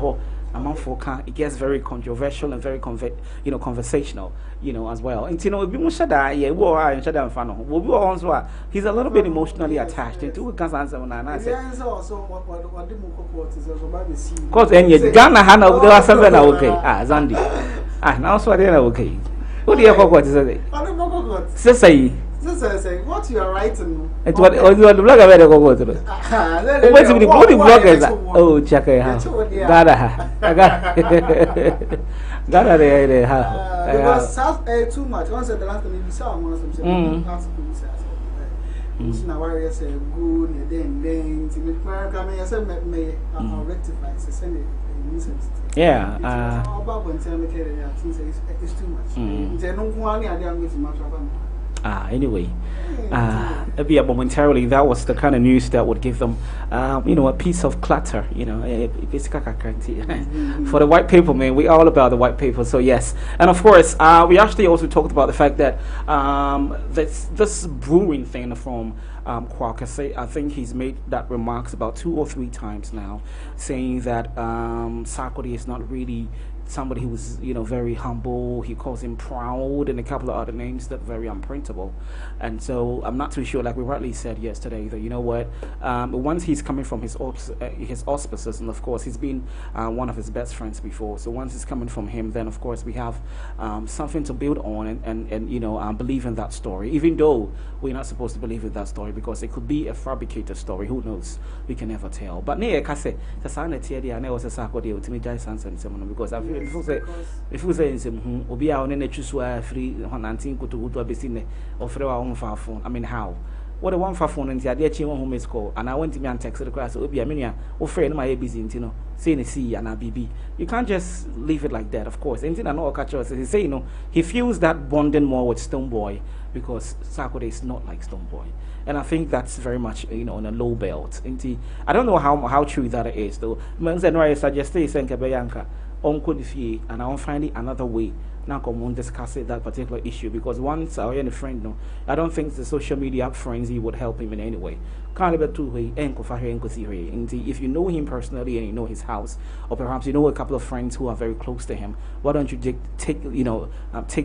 among folk, it gets very controversial and very conversational, as well. And we must that yeah, he's a little bit emotionally attached into answer when I say. Cause Ghana Hana there was something okay. Zandi. Now so they okay. What do you call what is it? Say what you are writing? It's what you are the blog about the go to. Wait to the bloggers. Oh, check it out. Got it. Because too much. Once the last time you saw now warriors say good and then to make coming I said may rectify send it. Yeah, it's too much. Anyway, momentarily, that was the kind of news that would give them, a piece of clutter, for the white people, man. We're all about the white people, so yes. And of course, we actually also talked about the fact that this brewing thing from Kwakase, I think he's made that remarks about 2 or 3 times now, saying that Sarkodie is not really somebody who was, very humble. He calls him proud and a couple of other names that are very unprintable. And so I'm not too sure, like we rightly said yesterday, that once he's coming from his auspices, and of course he's been one of his best friends before, so once it's coming from him, then of course we have something to build on and believe in that story, even though we're not supposed to believe in that story because it could be a fabricated story. Who knows? We can never tell. But because if you say obi a one na twusu free 19 kutu abesine ofre wa on fa phone. I mean, how what the one fa phone nti ade achi won home call and I went me and text the class obi a menua o free no my busy ntino say na see and bibi. You can't just leave it like that, of course. Anything I know catch us he say he feels that bonding more with Stoneboy because Sarkodie is not like Stoneboy. And I think that's very much, on a low belt. I don't know how true that is though. Man said no I suggest say Senkebeyanka and I'll find another way. Now come on discuss that particular issue because once I had a friend, I don't think the social media frenzy would help him in any way. If you know him personally and you know his house, or perhaps you know a couple of friends who are very close to him, why don't you take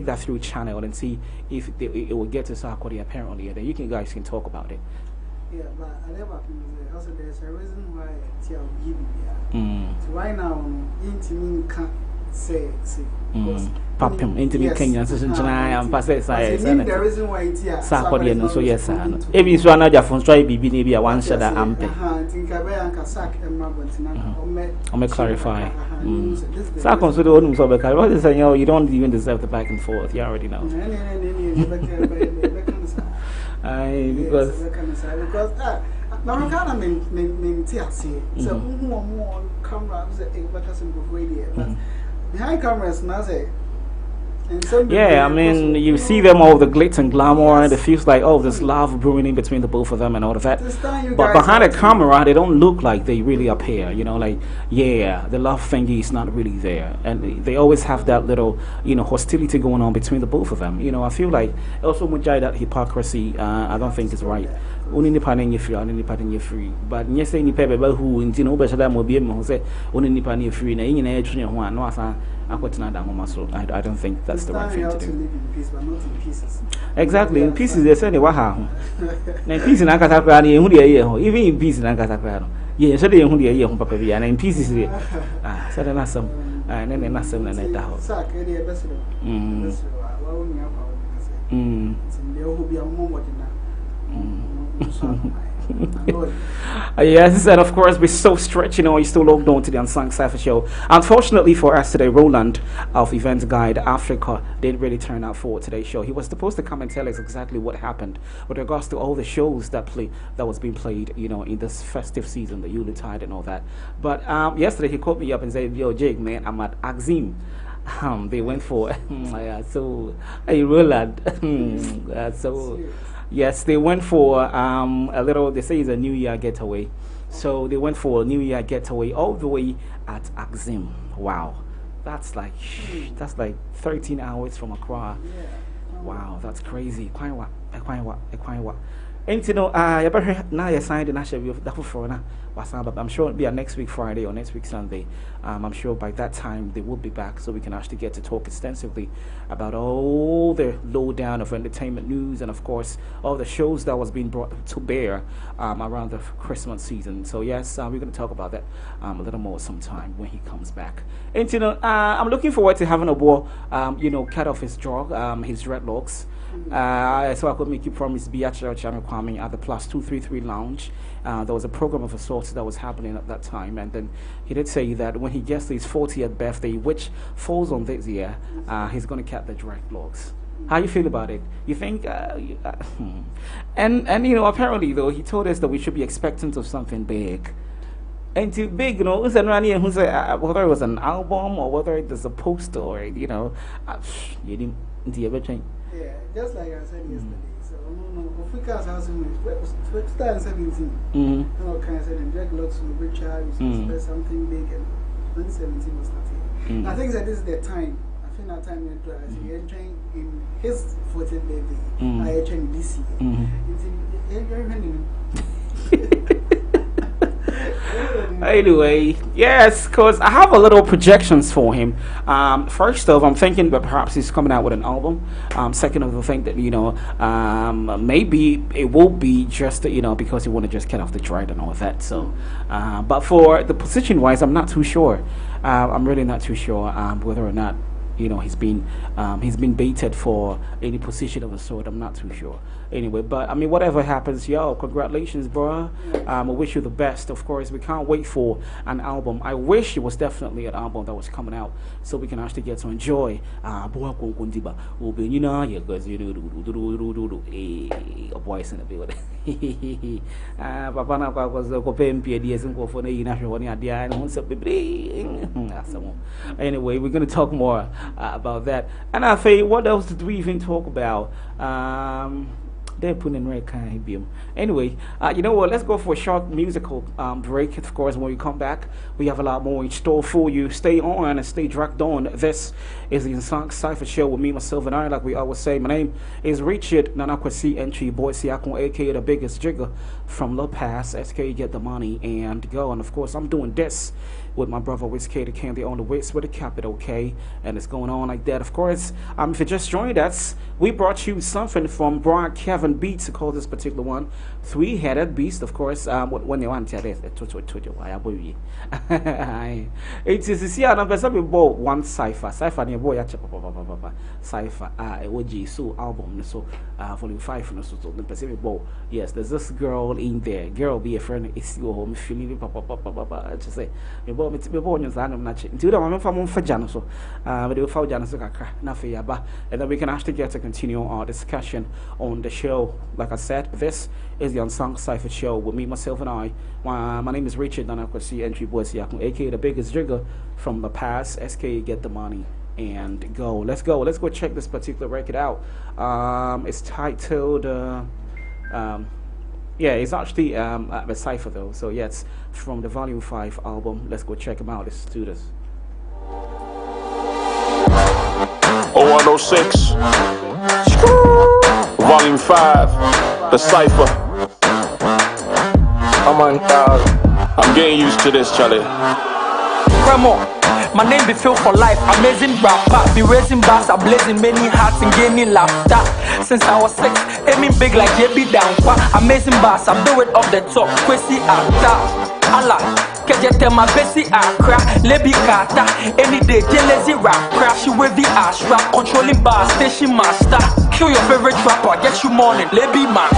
that through channel and see if it will get to Sarkodie apparently, and then you guys can talk about it. Yeah, but I never also there's a reason why I give you. So right now, intimate can't say because Papim intimate Kenya session tonight and pass it side. The reason why it's here. Sarkodie and so yes, even so another phone try be maybe a one shot ampe. I may clarify. Sarkodie so the one so because what is saying you don't even deserve the back and forth. You already know. Because now I'm kind of maintain so who are more on camera but behind cameras now say. Yeah, I mean, you see them all the glitz and glamour, and it feels like, there's love brewing in between the both of them and all of that. But behind the camera, they don't look like they really appear, the love thingy is not really there. And they always have that little, hostility going on between the both of them. I feel like also Mujai, that hypocrisy, I don't think is right. Only nipaning you free, only nipaning you free. But yes, say ni pebe who better than mobile who say only nipaning you free. Na in edge one no asa akwetna da homa so. I don't think that's the right thing to do. Live in peace, but not in pieces. Exactly, in pieces they say they wa ha. Na in pieces na kasa kra na ehu de ye ho. Even in pieces na kasa kra no. Yeah, so they ehu de ye ho papa bia na in pieces dey. So na some. Na na some na da ho. Sa ke dey best. Wa woni akwa woni say. Nde o bia mo mo de na. Yes, and of course we're so stretched, you're still logged on to the Unsung Cypher show. Unfortunately for us today, Roland of Events Guide Africa didn't really turn out for today's show. He was supposed to come and tell us exactly what happened with regards to all the shows that was being played, in this festive season, the Yuletide and all that. But yesterday he called me up and said, "Yo, Jake, man, I'm at Axim." They went for Roland. Yes, they went for a little, they say it's a New Year getaway. So they went for a New Year getaway all the way at Axim. Wow. That's like 13 hours from Accra. Wow, that's crazy. And you know, I ever now you signed the national with that for now. But I'm sure it'll be next week Friday or next week Sunday. I'm sure by that time they will be back, so we can actually get to talk extensively about all the lowdown of entertainment news and, of course, all the shows that was being brought to bear around the Christmas season. So yes, we're going to talk about that a little more sometime when he comes back. And you know, I'm looking forward to having a boy, cut off his jaw, his dreadlocks. So I could make you promise be at Church Kwame at the Plus 233 Lounge. There was a program of a sort that was happening at that time, and then he did say that when he gets to his 40th birthday, which falls on this year, he's going to cut the dreadlocks. How you feel about it? You think? And apparently though he told us that we should be expectant of something big. And too big, who's around here who's whether it was an album or whether it was a poster or you didn't everything. Yeah, just like I said yesterday. So, Africa's house in 2017. Kind of said, and dreadlocks will be charged, something big, and 2017 was nothing. I think that this is the time. I think that time you're entering in his 14th birthday. I entering this year. Anyway, yes, because I have a little projections for him. First off, I'm thinking that perhaps he's coming out with an album. Second of, I think that maybe it will be just because he want to just cut off the dread and all of that. So, but for the position wise, I'm not too sure. I'm really not too sure whether or not he's been baited for any position of a sort. I'm not too sure. Anyway, but I mean, whatever happens, congratulations, bro. I wish you the best. Of course, we can't wait for an album. I wish it was definitely an album that was coming out so we can actually get to enjoy. Voice in the building. Anyway, we're going to talk more about that. And I think, what else did we even talk about? They're putting red kind of beam. Anyway, you know what? Let's go for a short musical break. Of course, when we come back, we have a lot more in store for you. Stay on and stay dragged on. This is the Unsung Cypher Show with me, myself, and I. Like we always say, my name is Richard Nanakwasi Entry Boy Siakon, aka the biggest jigger from La Paz. SK, get the money and go. And of course, I'm doing this with my brother Whiskey the Candy on the Wits with a capital K, and it's going on like that. Of course, if you just joined us, we brought you something from Brian Kevin Beats to call this particular one Three-Headed Beast. Of course, when they want to tell it, it is here. I'm going bought one Cypher near boy Cypher OG so album so volume 5 no so the Pacific Bowl. Yes, there's this girl in there. Girl be a friend. It's your home feeling just say me born in Zanam Natch. Until the moment from Fajano, so we do Fajano Nafayaba, and then we can actually get to continue our discussion on the show. Like I said, this is the Unsung Cypher Show with me, myself, and I. My name is Richard Nanakwasi Entry Boy Siakon, aka the biggest jigger from the past. SK, get the money and go. Let's go check this particular record out. It's titled it's actually a Cypher though, so yeah, it's from the Volume 5 album. Let's go check them out. Let's do this. 0106 Volume 5, the Cypher. I'm getting used to this, Charlie. Grandma, my name be Phil for life. Amazing rapper, be raising bars, I'm blazing many hearts and gaining laughter. Since I was 6, aiming big like JB down. Amazing bars, I do it off the top. Crazy actor, Allah. Kejete my besi akra, lebi kata. Any day, lazy rap crash. You with the ass rap, controlling bars, station master. Kill your favorite rapper, get you morning, lebi man.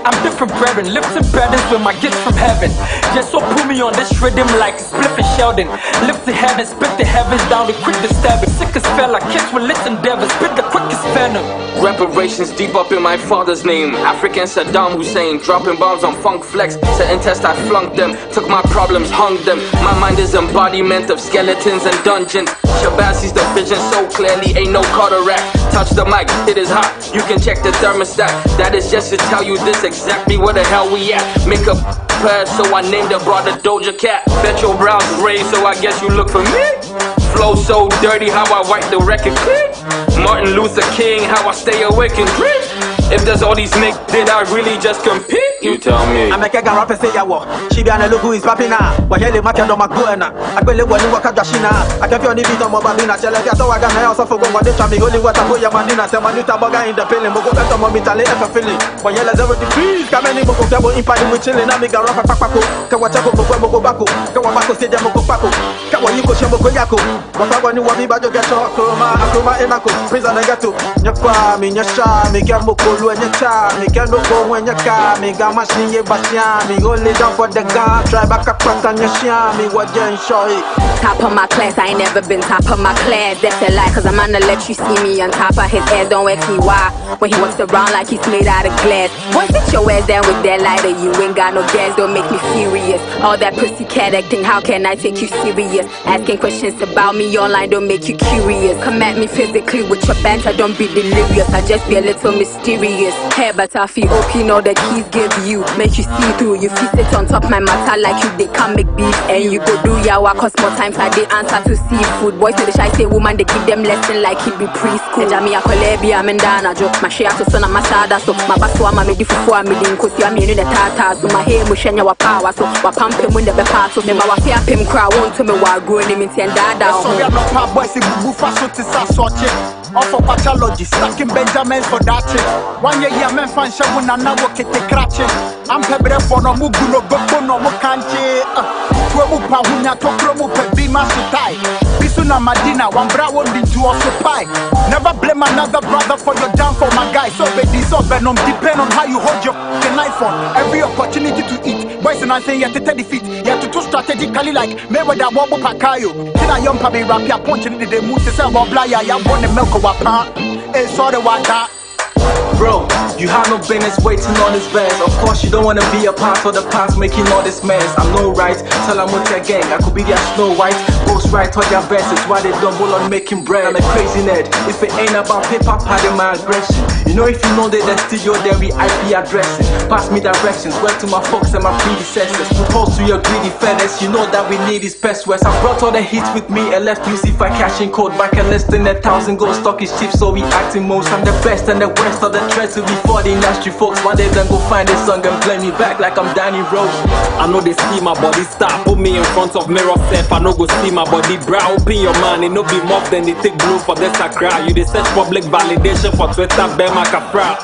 I'm different brethren, lifting burdens with my gifts from heaven. Just so put me on this rhythm like Spliff and Sheldon. Lift the heavens, spit the heavens down, the quick disturbance. Sickest fella, kids with lit endeavors, spit the quickest venom. Reparations deep up in my father's name. African Saddam Hussein, dropping bombs on Funk Flex. Certain tests I flunked them, took my problems, hung them. My mind is embodiment of skeletons and dungeons. Shabazz sees the vision so clearly, ain't no cataract. Touch the mic, it is hot, you can check the thermostat. That is just to tell you this exactly where the hell we at. Make a pad, so I named the brother Doja Cat. Bet your brows is raised, so I guess you look for me. Flow so dirty, how I wipe the record clean. Martin Luther King, how I stay awake and dream. If there's all these niggas, did I really just compete? You tell me. I'm a kega rapper say ya wo. She be an logo is popping now. Wa hele make do magona. Agbele wo ni waka dashina. I can feel ni beat on my babina. Chele ya so wa ga na ya so for go de chami holy water go ya manina. Se manuta boga in the feeling. Mo go beto mo mitale e feeling. Wa hele 0 degrees. Kameni mo go gabo in party we chilling. Na me ga rapper pakpako. Ka wa chako mo go bako. Ka wa bako stage mo go pako. Ka wa yiko shemo go yako. Wa fa go ni wa mi ba jo get akoma enako. Prison na gato. Nyakwa mi nyasha mi ga mo ko lu nyacha. Mi ga no go nyaka mi ga machine ye bashiami, only down for the gun, try back across on your shami, what you show it. Top of my class, I ain't never been top of my class. That's a lie, cause I'm gonna let you see me on top of his ass. Don't ask me why, when he walks around like he's made out of glass. Boy, sit your ass down with that lighter, you ain't got no gas, don't make me furious. All that pussycat acting, how can I take you serious? Asking questions about me online don't make you curious. Come at me physically with your banter, don't be delirious. I just be a little mysterious. Hey, but I feel open, all the keys give you. Make you see through, you feel sit on top my matter like you, they can't make beef. And you go do yawa, cause more times I they answer to seafood. Boys know the shy say woman, they give them lesson like he be preschool. Jami a kolebi, I'm in Dana Jo. My share to son of my sada, so my basso, I'm a medi for 4 million, cause you are me in the tata. So my hair, mushenya wa power, so wa pump him when the bepa, so me ma wa fear him crowd, won't to me wa growing him in dada. So we are not my boys, if we move fast, so to sort it. Off of pathology, stacking Benjamins for that shit. 1 year, yeah, man, fan show when I now work at the cratching. I'm pebble for no mugu, no go, no mukanche. Womupa, Hunya, Tokromu, Pebima, Sutai. Bisuna Madina, one brow into occupy. Never blame another brother for your downfall, my guy. So, baby, so venom depend on how you hold your knife on. Every opportunity to eat. Boys and I say, you have to 30 feet. You have to do strategically like Mayweather, Wabu Pakayo. Then I young Pabi Rapia punching in the mood to sell Blaya, you want the milk of a pan. It's all the water. Bro, you have no business waiting on this verse. Of course you don't wanna be a part of the past making all this mess. I'm no right, tell I'm with your gang. I could be their Snow White, ghost right on their verses. Why they double on making bread? I'm a crazy nerd. If it ain't about paper, pardon my aggression. You know if you know that there's still your dairy IP addressing. Pass me directions, where to my folks and my predecessors. Propose to your greedy feathers, you know that we need these best words. I brought all the hits with me and left Lucifer cashing code back and less than 1,000 gold stock is cheap, so we acting most. I'm the best and the worst of the threats to be for the industry folks. One day then go find this song and play me back like I'm Danny Rose. I know they see my body start, put me in front of mirror self. I know go see my body brow. Open your man, it no be mob, then they take blue for this a cry. You they search public validation for Twitter, bear my capra.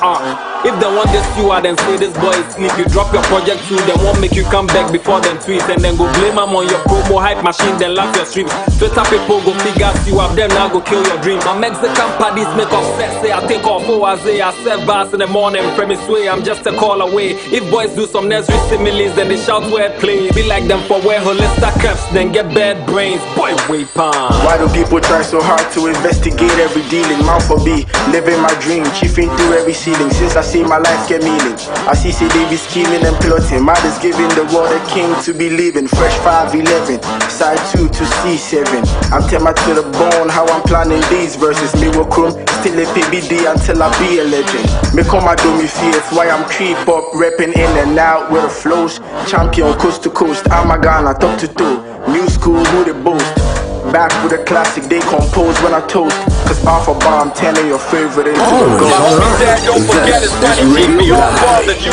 If they want this you are then say this boy is sleep. You drop your project too, they won't make you come back before them tweet. And then go blame them on your promo hype machine, then laugh your streams. Twitter people go figure you up them now go kill your dream. My Mexican parties make up set, say I take off I serve bars in the morning, premise way, I'm just a call away. If boys do some nursery similes, then they shout wordplay. Be like them for wear holistic cups, then get bad brains. Boy, wait, pan. Why do people try so hard to investigate every dealing? Mouth for B, living my dream, chiefing through every ceiling. Since I see my life get meaning, I see they be scheming and plotting. Mad is giving the world a king to be living. Fresh 511, side 2 to C7. I'm teamed to the bone, how I'm planning these verses. Me will come, still a PBD until I be a legend. Me come I do me fears, why I'm creep up, rapping in and out with the flows. Champion coast to coast, I'm a Ghana top to toe. New school, who they boast. Back with a classic, they compose when I toast. Cause bar for bar, I'm telling your favorite is oh, go. Don't forget it's funny, keep me on ball that you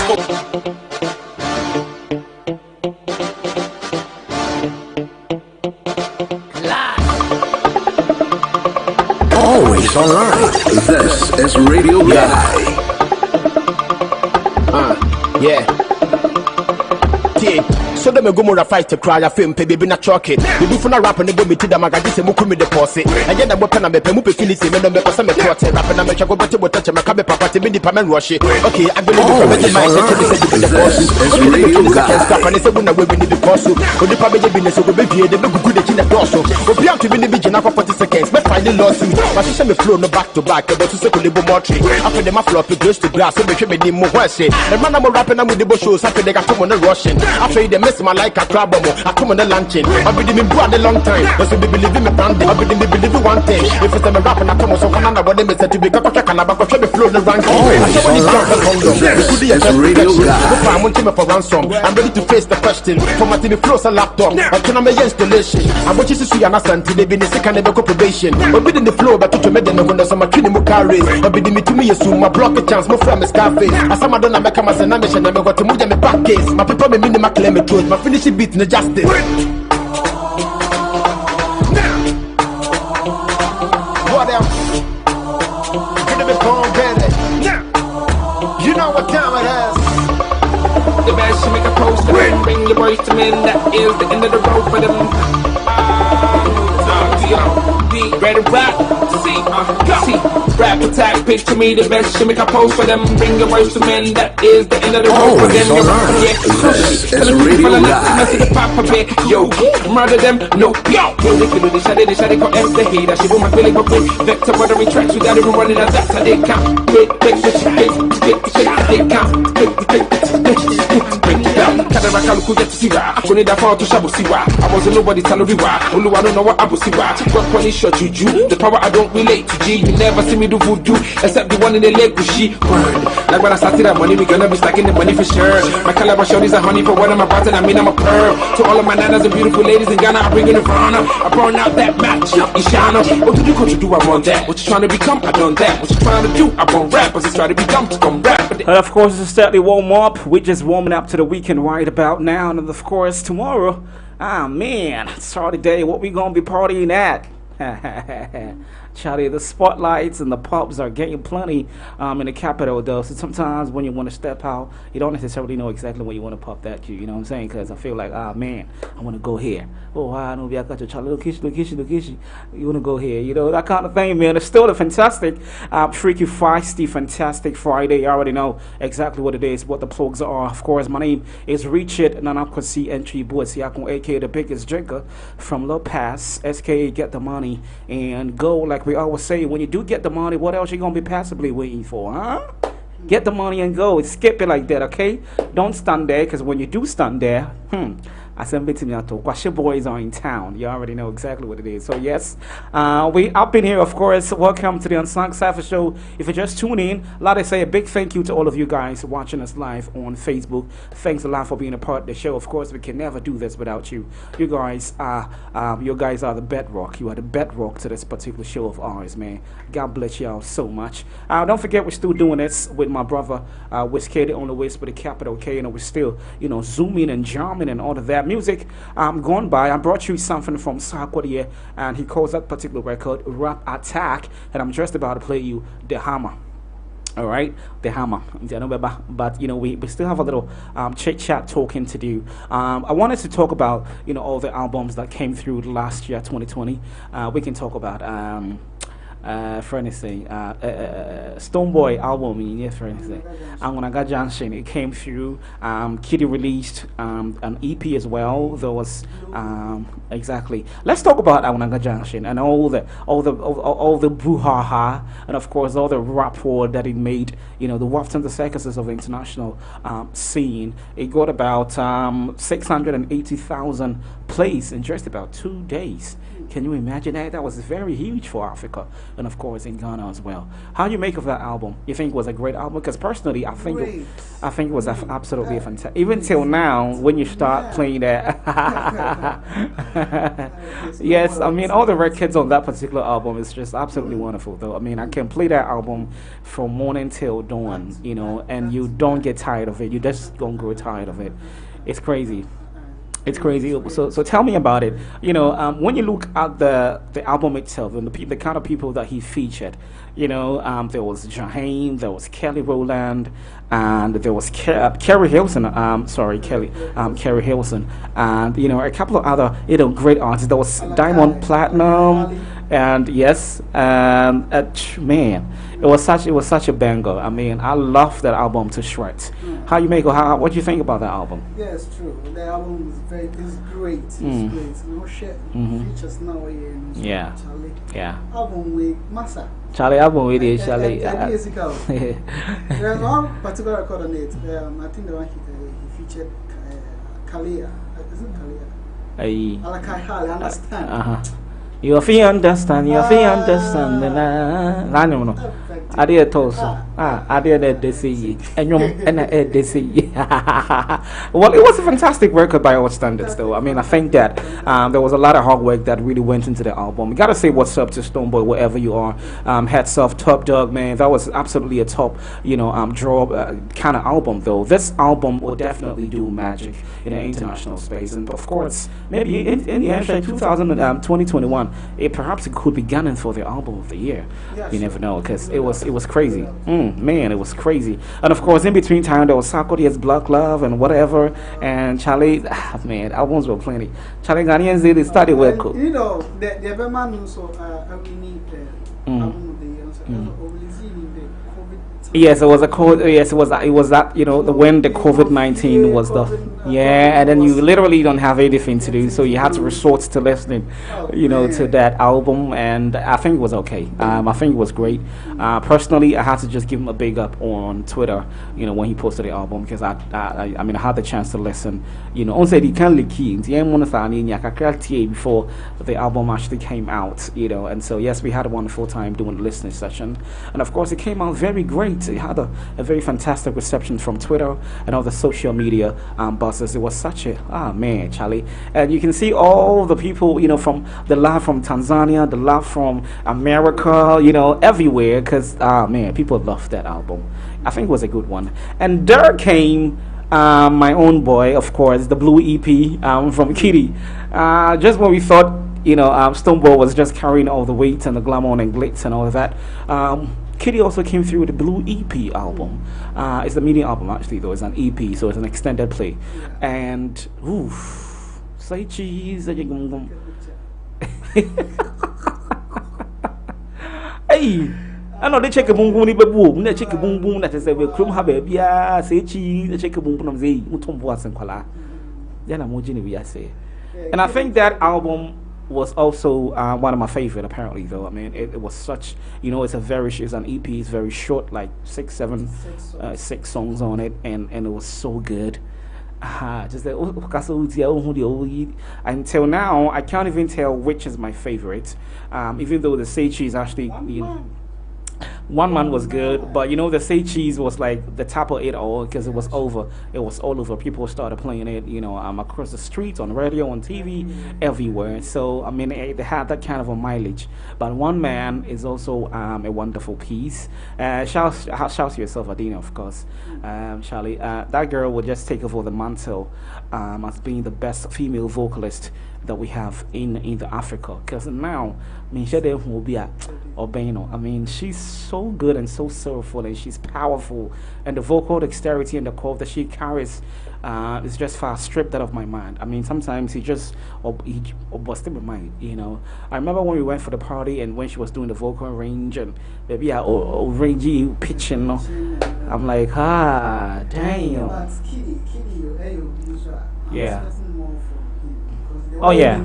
always online. This is Radio Guy. Yeah. So them go more fight to cry a film pay baby na chalk it. The before rap and go me to the magazine say mukumi deposit. And yet the weapon and me pay mu pe finish me no me person me caught rap and me go better touch me come papa te me di pa me rush it. Okay, I go to the my set the boss. Radio Guy. Stop and say we na we need the boss. O di pa be business go be pay the be good the chin door so. Obi am to be be jina for 40 seconds. Me find the lawsuit. But she say me flow no back to back but to say ko lebo more tree. After them a flop it goes to grass so me hwe me di mo hwe say. And man am rapping am with the shows after they got to on rushing. After them my like a crab bomb. I come on the luncheon. I've been in a long time. That's what they believe in me branding. I've been believe in one thing. If it's a rap and I come on so far, what they said to be Kaka Kanaba, but flow the ranking. It's Radio Guy. I'm wanting me for ransom. I'm ready to face the question. For my TV flows a laptop. I turn on my installation. I want you to see an assent. They've been sick and never probation. I've been in the flow, but to me, then I'm going to some training more carries. I've been to me, assume my block a chance, more from a Scarface. As some I don't make a mass and I'm a got to move them back case. My people, me minimum claim it truth. My finishing beat in the justice. What else? Gonna be born better. You know what time it is. The best you make a post for them. Bring your boys to men. That is the end of the road for them. Be ready to rap. See, rap attack. Picture me the best. You make a post for them. Bring your boys to men. That is the end of the road for them. It's Radio Guy. Yo, murder them. No, yo. They shot it for M the hater. She won't really go quick. Vector watering tracks without even running a that. They count. They count. Kadaraka get to see why. I need that for to shabu see why. I wasn't nobody's salary why. Only I don't know what I will see why. Got funny shot juju. The power I don't relate to G. You never see me do voodoo except the one in the leg with she. Like when I started that money, we gonna be stacking the money for sure. My caliber shorties are honey for what I'm about, and I mean I'm a pearl. To all of my nanas and beautiful ladies in Ghana, I bring in the Nirvana. I burn out that match, Ishana. What did you come to do? I want that. What you trying to become? I done that. What you trying to do? I won't rap. But just try to be dumb to come rap. And of course, it's steadily warm up. We're just warming up to the weekend right about now. And of course, tomorrow, man, Saturday, what we gonna be partying at? Charlie, the spotlights and the pubs are getting plenty in the capital, though. So sometimes when you want to step out, you don't necessarily know exactly where you want to pop that to. You know what I'm saying? Because I feel like, man, I want to go here. Oh, I know I got your Charlie, location. You want to go here? You know, that kind of thing, man. It's still a fantastic, freaky, feisty, fantastic Friday. You already know exactly what it is, what the plugs are. Of course, my name is Richard Nanakwasi Entry Boy Siakon, aka the biggest drinker from La Paz, SKA Get the Money and go. Like we always say, when you do get the money, what else you gonna be passively waiting for, huh? Get the money and go. Skip it like that, okay? Don't stand there, because when you do stand there, I said, Kwashe boys are in town. You already know exactly what it is. So yes, we up in here, of course. Welcome to the Unsung Cypher Show. If you just tune in, let us say a big thank you to all of you guys watching us live on Facebook. Thanks a lot for being a part of the show. Of course, we can never do this without you. You guys are the bedrock. You are the bedrock to this particular show of ours, man. God bless y'all so much. Don't forget, we're still doing this with my brother, Whiskey on the West with a capital K, and we're still, zooming and jamming and all of that. Music gone by. I brought you something from Sarkodie, and he calls that particular record Rap Attack, and I'm just about to play you The Hammer. All right, The Hammer. But we still have a little chit chat talking to do. I wanted to talk about all the albums that came through last year, 2020. We can talk about for anything, Stoneboy album, for anything. Angunaga Junction, it came through. Kitty released an EP as well. There was exactly. Let's talk about Angunaga Junction and all the brouhaha, and of course all the rapport that it made. The wafts and the circuses of the international scene. It got about 680,000 plays in just about 2 days. Can you imagine that? That was very huge for Africa, and of course in Ghana as well. How do you make of that album? You think it was a great album? Because personally, I think it was absolutely fantastic. Even till now, when you start playing that, yes, I mean all the records on that particular album is just absolutely wonderful. Though I mean, I can play that album from morning till dawn, and you don't get tired of it. You just don't grow tired of it. It's crazy. It's crazy. So tell me about it. When you look at the album itself and the kind of people that he featured, there was Jaheim, there was Kelly Rowland, and there was Kerry Hilson. Kerry Hilson, and a couple of other great artists. There was Diamond Platinum, and yes, man, it was such a banger. I mean, I love that album to shreds. What do you think about that album? Yeah, it's true. The album is great. It's great. No shit. Features now. Yeah. Album with Massa. Charlie album with it. Charlie. There's one particular record on it. I think the one he featured Kalia. Isn't Kalia? Hey. I understand. You feel understand, you feel understand. I don't know. I did also. I did they see and they see. Well, it was a fantastic record by our standards, though. I mean, I think that there was a lot of hard work that really went into the album. We gotta say what's up to Stoneboy wherever you are. Hats off, Top Dog, man. That was absolutely a top, draw kind of album, though. This album will definitely do magic in the international space, and of course, maybe in the end, 2021. Perhaps it could be gunning for the album of the year. You never know, because it was crazy. Man, it was crazy. And of course, in between time, there was Sarkodie's Black Love and whatever. And Charlie, man, albums were plenty. Charlie Ghanaians, they started with. You know, the man also we need the album of the year. Yes, it was a code. Yes, it was that when the COVID-19 was and then you literally don't have anything to do, so you had to resort to listening, to that album, and I think it was okay. I think it was great. Personally, I had to just give him a big up on Twitter, when he posted the album, because I had the chance to listen. On said he can't key before the album actually came out, and so yes, we had a wonderful time doing the listening session, and of course it came out very great. It had a very fantastic reception from Twitter and all the social media buzzers. It was such a man, Charlie, and you can see all the people, from the love from Tanzania, the love from America, everywhere, because man, people loved that album. I think it was a good one. And there came my own boy, of course, the Blue EP from Kitty. Just when we thought, Stoneboy was just carrying all the weight and the glamour and glitz and all of that. Kitty also came through with the Blue EP album. It's the mini album, actually, though. It's an EP, so it's an extended play. And, say cheese. Hey, I know they check a boom boom, they check a boom boom that is a crum baby, say cheese, they check a boom boom, say, Mutum was and Kola. Then I'm more say. And I think that album was also one of my favorite, apparently, though. I mean, it was such, it's an EP, it's very short, like 6 songs on it, and it was so good. Just until now, I can't even tell which is my favorite, even though the Say Cheese actually, One Man was good, but the Say Cheese was like the top of it all, because it was all over. People started playing it, across the streets, on radio, on TV, everywhere. So I mean, it had that kind of a mileage. But One Man is also a wonderful piece. Shout to yourself, Adina, of course, Charlie. That girl will just take over the mantle as being the best female vocalist that we have in the Africa, because now I mean, she's so good and so soulful, and she's powerful, and the vocal dexterity and the core that she carries is just far stripped out of my mind. I mean, sometimes he busted my mind, I remember when we went for the party and when she was doing the vocal range and maybe rangy pitching, I'm like, damn. Yeah. Oh yeah. I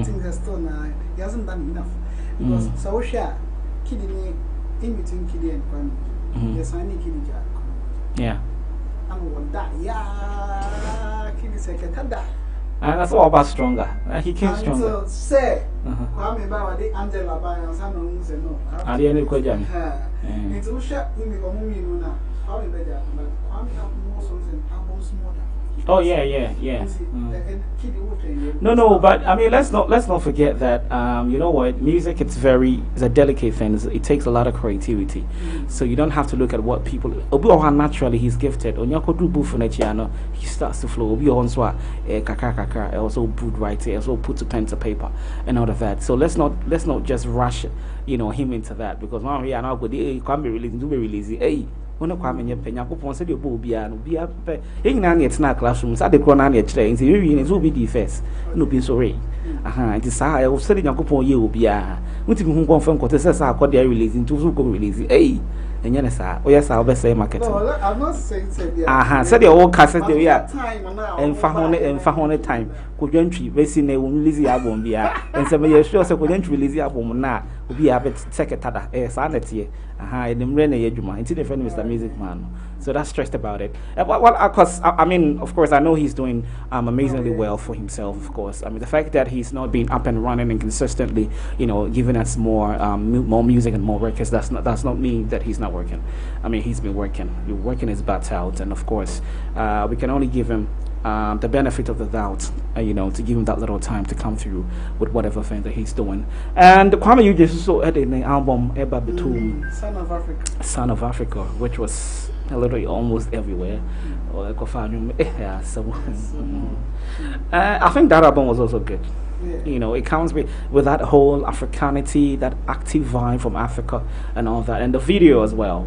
think that's still he hasn't done enough. Because so Kiddy in between Kiddy and Kwame. Yes, I need Kiddy Jack. Yeah. I'm one that. Yeah, Kiddy said, that's all about stronger. He came stronger. So say, Kwame Baba, the Angela by and some of them no. I didn't quite jam. It's all shut in the community now. How is that? But Kwame have more songs and albums more than. Oh yeah. No, but I mean, let's not forget that you know what, music it's a delicate thing. It takes a lot of creativity, so you don't have to look at what people. Naturally, he's gifted. He starts to flow. Also put writing, also put to pen to paper, and all of that. So let's not just rush, him into that, because now we are not good. Can't be released. Hey. When a Kwame Penyaku said your boo be it's not classrooms at the corner trains, you will be the first. No be sorry. It is I was selling your coupon you will be with him confirm what says I got their release into Zuko release. Eh, and yes, I'll be saying market. I'm not saying said your old cassette and found time. Could you entry racing a Lizzie album be and some years sure so could entry release album now will be a bit second sanity. Mr. Music Man. So that's stressed about it. Because I mean, of course, I know he's doing amazingly well for himself. Of course, I mean the fact that he's not been up and running and consistently, giving us more music and more records. That's not mean that he's not working. I mean, he's been working. He's working his butt out, and of course, we can only give him the benefit of the doubt, to give him that little time to come through with whatever thing that he's doing. And Kwame, you just saw in the album Eba Betum, Son of Africa, which was literally almost everywhere. I think that album was also good. It comes with that whole Africanity, that active vibe from Africa and all that, and the video as well.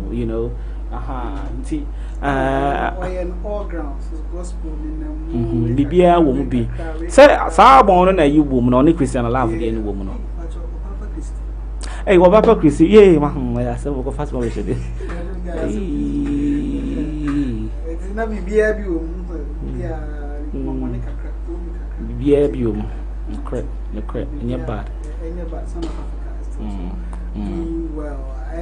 All grounds, gospel in Bibia won't be. Say, born and you woman, only Christian love again, woman. Hey, what about Christy? Yeah, I said, we'll go fast. What we should do. It's not Bibia, the crap, in your bad. Son of Africa. Well, I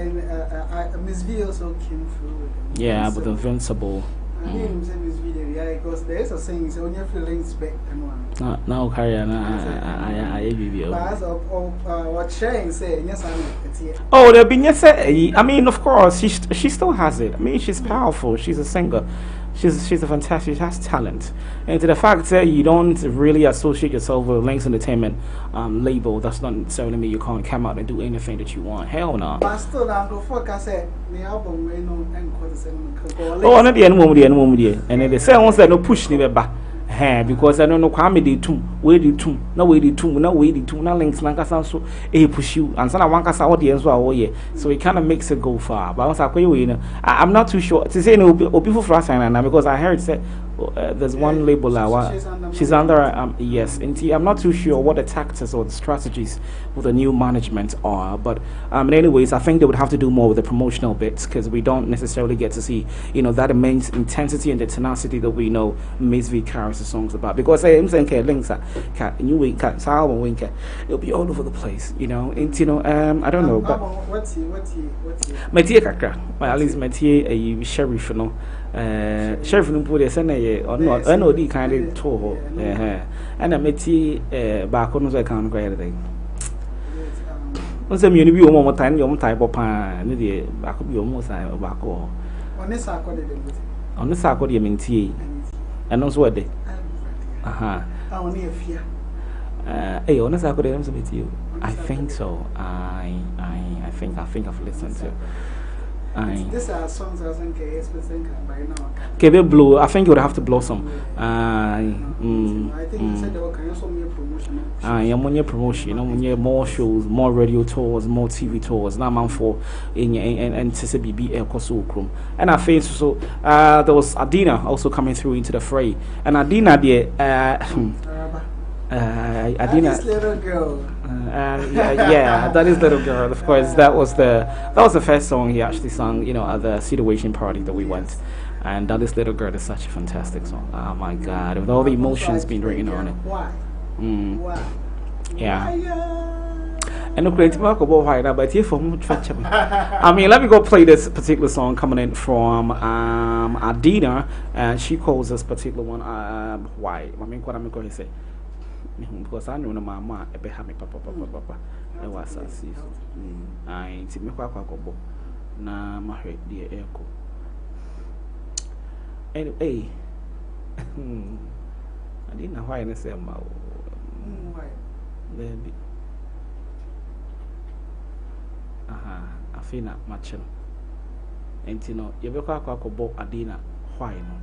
Miss V also came through. Yeah, but Invincible. I didn't say Miss V, because there is a saying, so when you feel inspect and one. No, carry on. I agree. What Shane said, yes, I'm here. Oh, there been yes. I mean, of course, she still has it. I mean, she's powerful. She's a singer. She's a fantastic. She has talent. And to the fact that you don't really associate yourself with Links Entertainment label, that's not necessarily mean you can't come out and do anything that you want. Hell no. But still, I'm the fuck I said. The album we know and quite the same. Oh, not the end moment, and then they say once they no push me back. Because I don't know how many two, where the two, no way the two, no way the two, no links, Lancaster, so push you, and some of one audience were so it kind of makes it go far. But once I'm not too sure to say no people for us because I heard say there's one label she's under yes, and I'm not too sure what the tactics or the strategies with the new management are, but anyways, I think they would have to do more with the promotional bits because we don't necessarily get to see that immense intensity and the tenacity that we know Miss V carries the songs about, because I'm saying links new week album winker it'll be all over the place, and I don't know, but what's he my dear Kakra, at least my dear sheriff, sheriff no put this or not, I know the kind of tour, and I met back on the account grade. Once a minute, you one time, you type of pan, the back of your most back or on this circle, you mean tea, and also what day. I only a fear. Hey, on the circle, with you. I think so. I think I've listened to. These are songs I think by now. KB Blue, I think you would have to blossom. I think you said they were kind of promotion. I'm on your promotion, more shows, more radio tours, more TV tours. Now I'm for in CCBB Koso. And I think so. There was Adina also coming through into the fray, and Adina Adina, this little girl. Yeah, that is little girl. Of course, that was the first song he actually sung. At the situation party that we went, and that is little girl is such a fantastic song. Oh my God, with all the emotions being written on it. Why? Why? Yeah. And no creative work about why now, but here from I mean, let me go play this particular song coming in from Adina, and she calls this particular one why. I mean, what I'm going to say. Because I know my mama ebe ha me papa e was asasi so ai ti me kwa kobo na mahwe de eko anyway I didn't know why I say ma why baby afina machel entino ye be kwa kobo Adina why no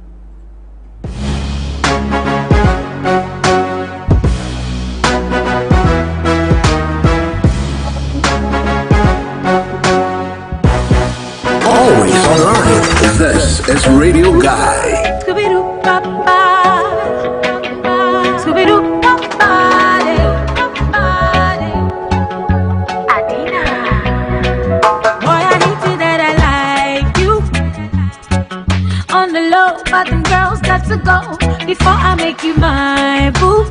Always online. This is Radio Guy. Adina. Boy, I hate you that I like you. On the low, but them girls got to go before I make you my boo.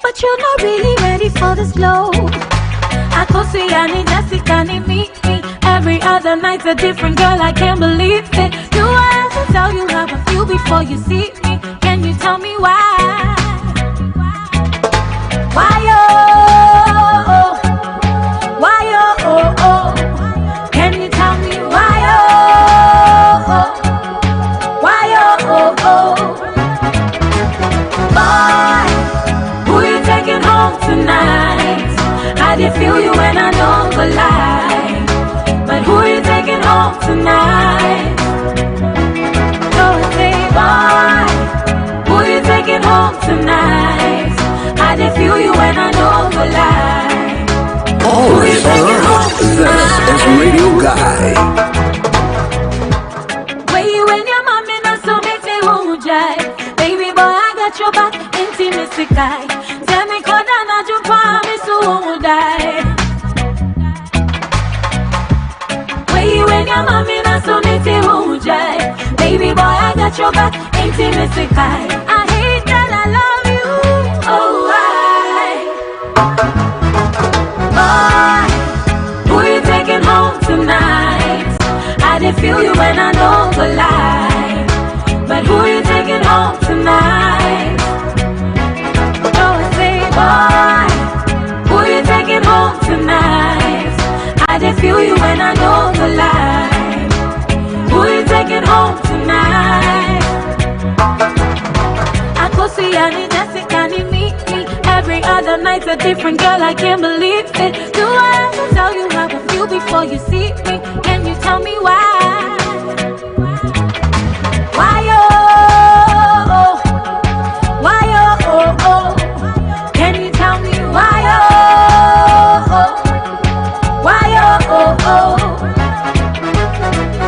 But you're not really ready for this blow. I go see I need Jessica, need me. Every other night's a different girl, I can't believe it. Do I have to tell you how I feel before you see me? Can you tell me why? Why oh, why oh, can you tell me why oh, why oh, boy, who you taking home tonight? I did feel you when I know the lie, but who you taking home tonight? Go and say, boy, who you taking home tonight? I did feel you when I know the lie. Always alright. This is Radio Guy. Where you and your mommy not so make me won't jive. Baby boy, I got your back, intimacy guy. Tell me, could I not you promise who won't die? Where you and your mommy not so make me won't jive. Baby boy, I got your back, intimacy guy. I hate that I love you. Oh, boy, who you taking home tonight? I did feel you when I know the lie, but who you taking home tonight? Go and say, boy, who you taking home tonight? I did feel you when I know the lie. Who you taking home tonight? I go see Annie, Jessica, and meet me. Every other night's a different girl, I can't believe it. Do I have to tell you how I feel before you see me? Can you tell me why? Why oh, why oh, can you tell me why oh, why oh,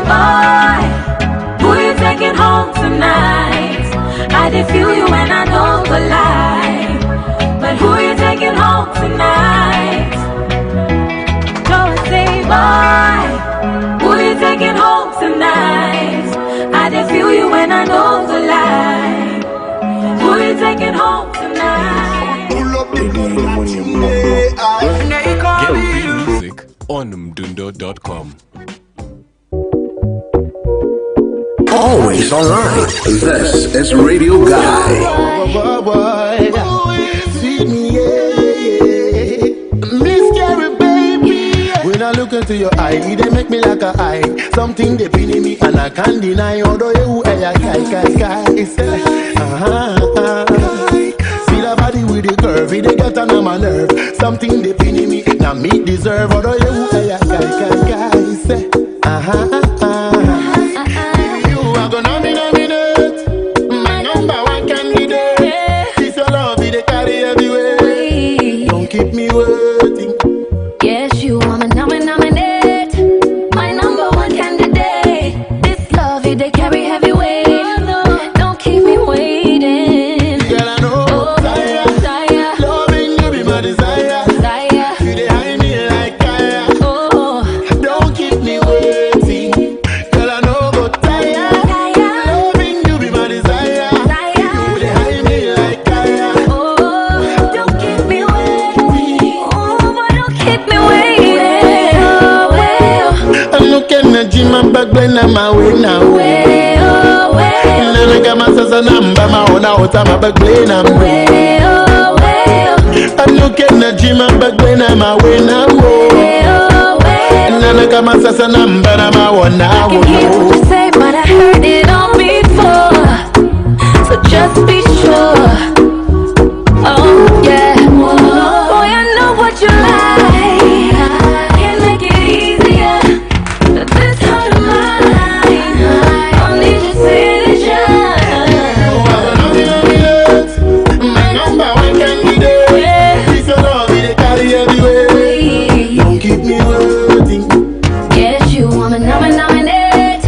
boy, who you taking home tonight? I did feel you when I know the lie, but who you taking home tonight? Go and say, boy, who you taking home tonight? I did feel you when I know the lie. Who you taking home tonight? Get music on mdundo.com. Always alright. This is Radio Guy. Feed me, yeah. Miss Carrie, baby. When I look into your eye, they make me like a eye. Something they pin in me and I can't deny. Although you guy. See the body with the curve, they get on my nerve. Something they pin in me, now me deserve. Although you guy. You are gonna nominate my number one candidate. This your love, they carry everywhere. Don't keep me waiting. Yes, you wanna nominate my number one candidate. This love, they carry heavy weight. Don't keep me waiting. Girl, I know, desire. Loving you be my desire. You dey hide me like fire. Don't keep me waiting. Girl, I know, go tire. Loving you be my desire. You dey hide me like fire. Don't keep me waiting. Boy, don't keep me waiting. I'm looking at Jim and back when I'm away now. I got my sister number, my own out, I'm a back when I'm away. I'm looking at Jim and back when I'm away now. I got my sister number, I'm a one now. I can hear what you say, but I heard it all before. So just be sure. Oh yeah. Boy, I know what you like. Can't make it easier. This heart of mine, don't need your signature. My number one candidate. This your love, they carry everywhere. Don't keep me waiting. Yes, you wanna nominate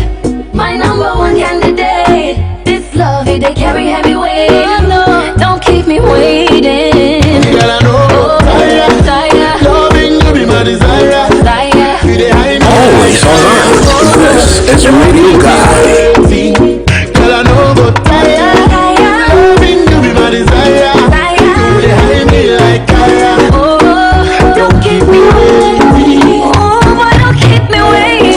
my number one candidate. This love, they carry heavy weight. Don't keep me waiting. Girl, I know, desire. Loving you be my desire. You dey hide me. Always alright. This is Radio Guy. Girl, I know, go tire. Loving you be my desire. You dey hide me like fire. Don't keep me waiting. Boy, don't keep me waiting.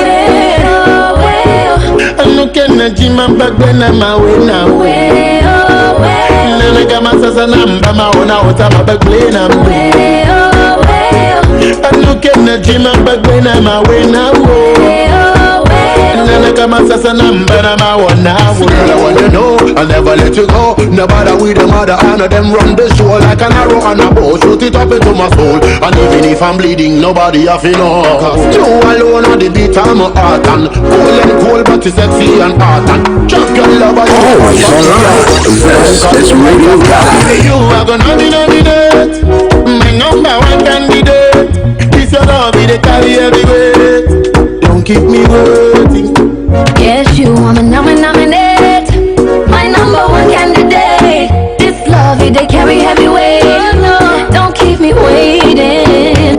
Jima back when I'm away now. Nana got my sasa number, my own out of my back plane. I'm look at the Jima back when I'm away now. Nana got my sasa number, I'm out now. I want to know, I'll never let you go. Nobody with the mother, honor them run the show like an arrow on a bow. Shoot it up into my soul. And even if I'm bleeding, nobody have to know. Cause you alone on the beat, I'm a heart. And cold, but it's sexy and hot. And just your love. It's Radio Guy. You are gonna be nominated. My number one candidate. This your love, be the carry everywhere. Don't keep me waiting. Yes, you are my nominate. My number one candidate. This love, they carry heavy weight. No, don't keep me waiting.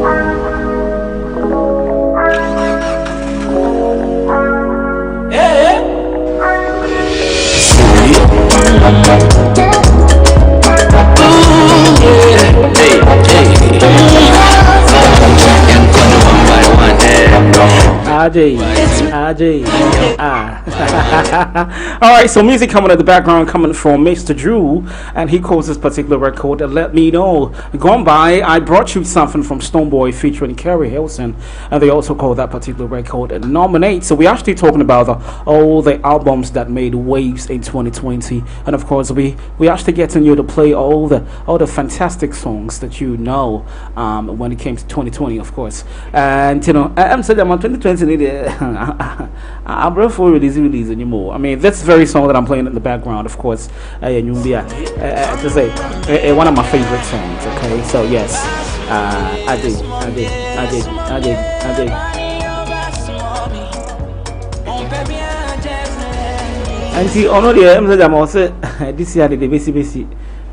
Alright, so music coming in the background coming from Mr. Drew, and he calls this particular record Let Me Know. Gone by, I brought you something from Stonebwoy featuring Carrie Hilson, and they also call that particular record Nominate. So we're actually talking about all the albums that made waves in 2020, and of course we actually getting you to play all the fantastic songs that you know when it came to 2020, of course. And you know, I'm saying I'm on 2020 I'm ready for release anymore. I mean, this very song that I'm playing in the background, of course, to say one of my favorite songs. Okay, so yes, I did. And see, on the I'm also this year the basic.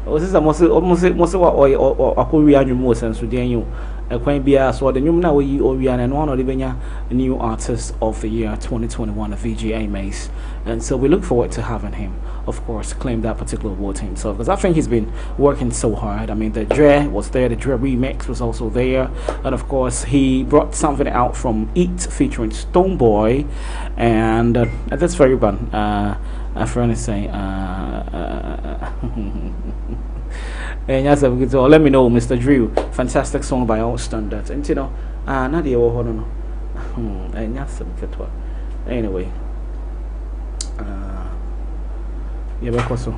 Was almost or Korean remote and Sudan. A quaint beer, so the new now we Orion and one of the new artist of the year 2021, the VGA Mace. And so we look forward to having him, of course, claim that particular award to himself, because I think he's been working so hard. I mean, the Dre was there, the Dre remix was also there, and of course he brought something out from Eat featuring Stonebwoy, and that's very fun. A friend is saying and yes, so let me know, Mr. Drew. Fantastic song by all standards. And you know, Nadia and yes, anyway, yeah, because so.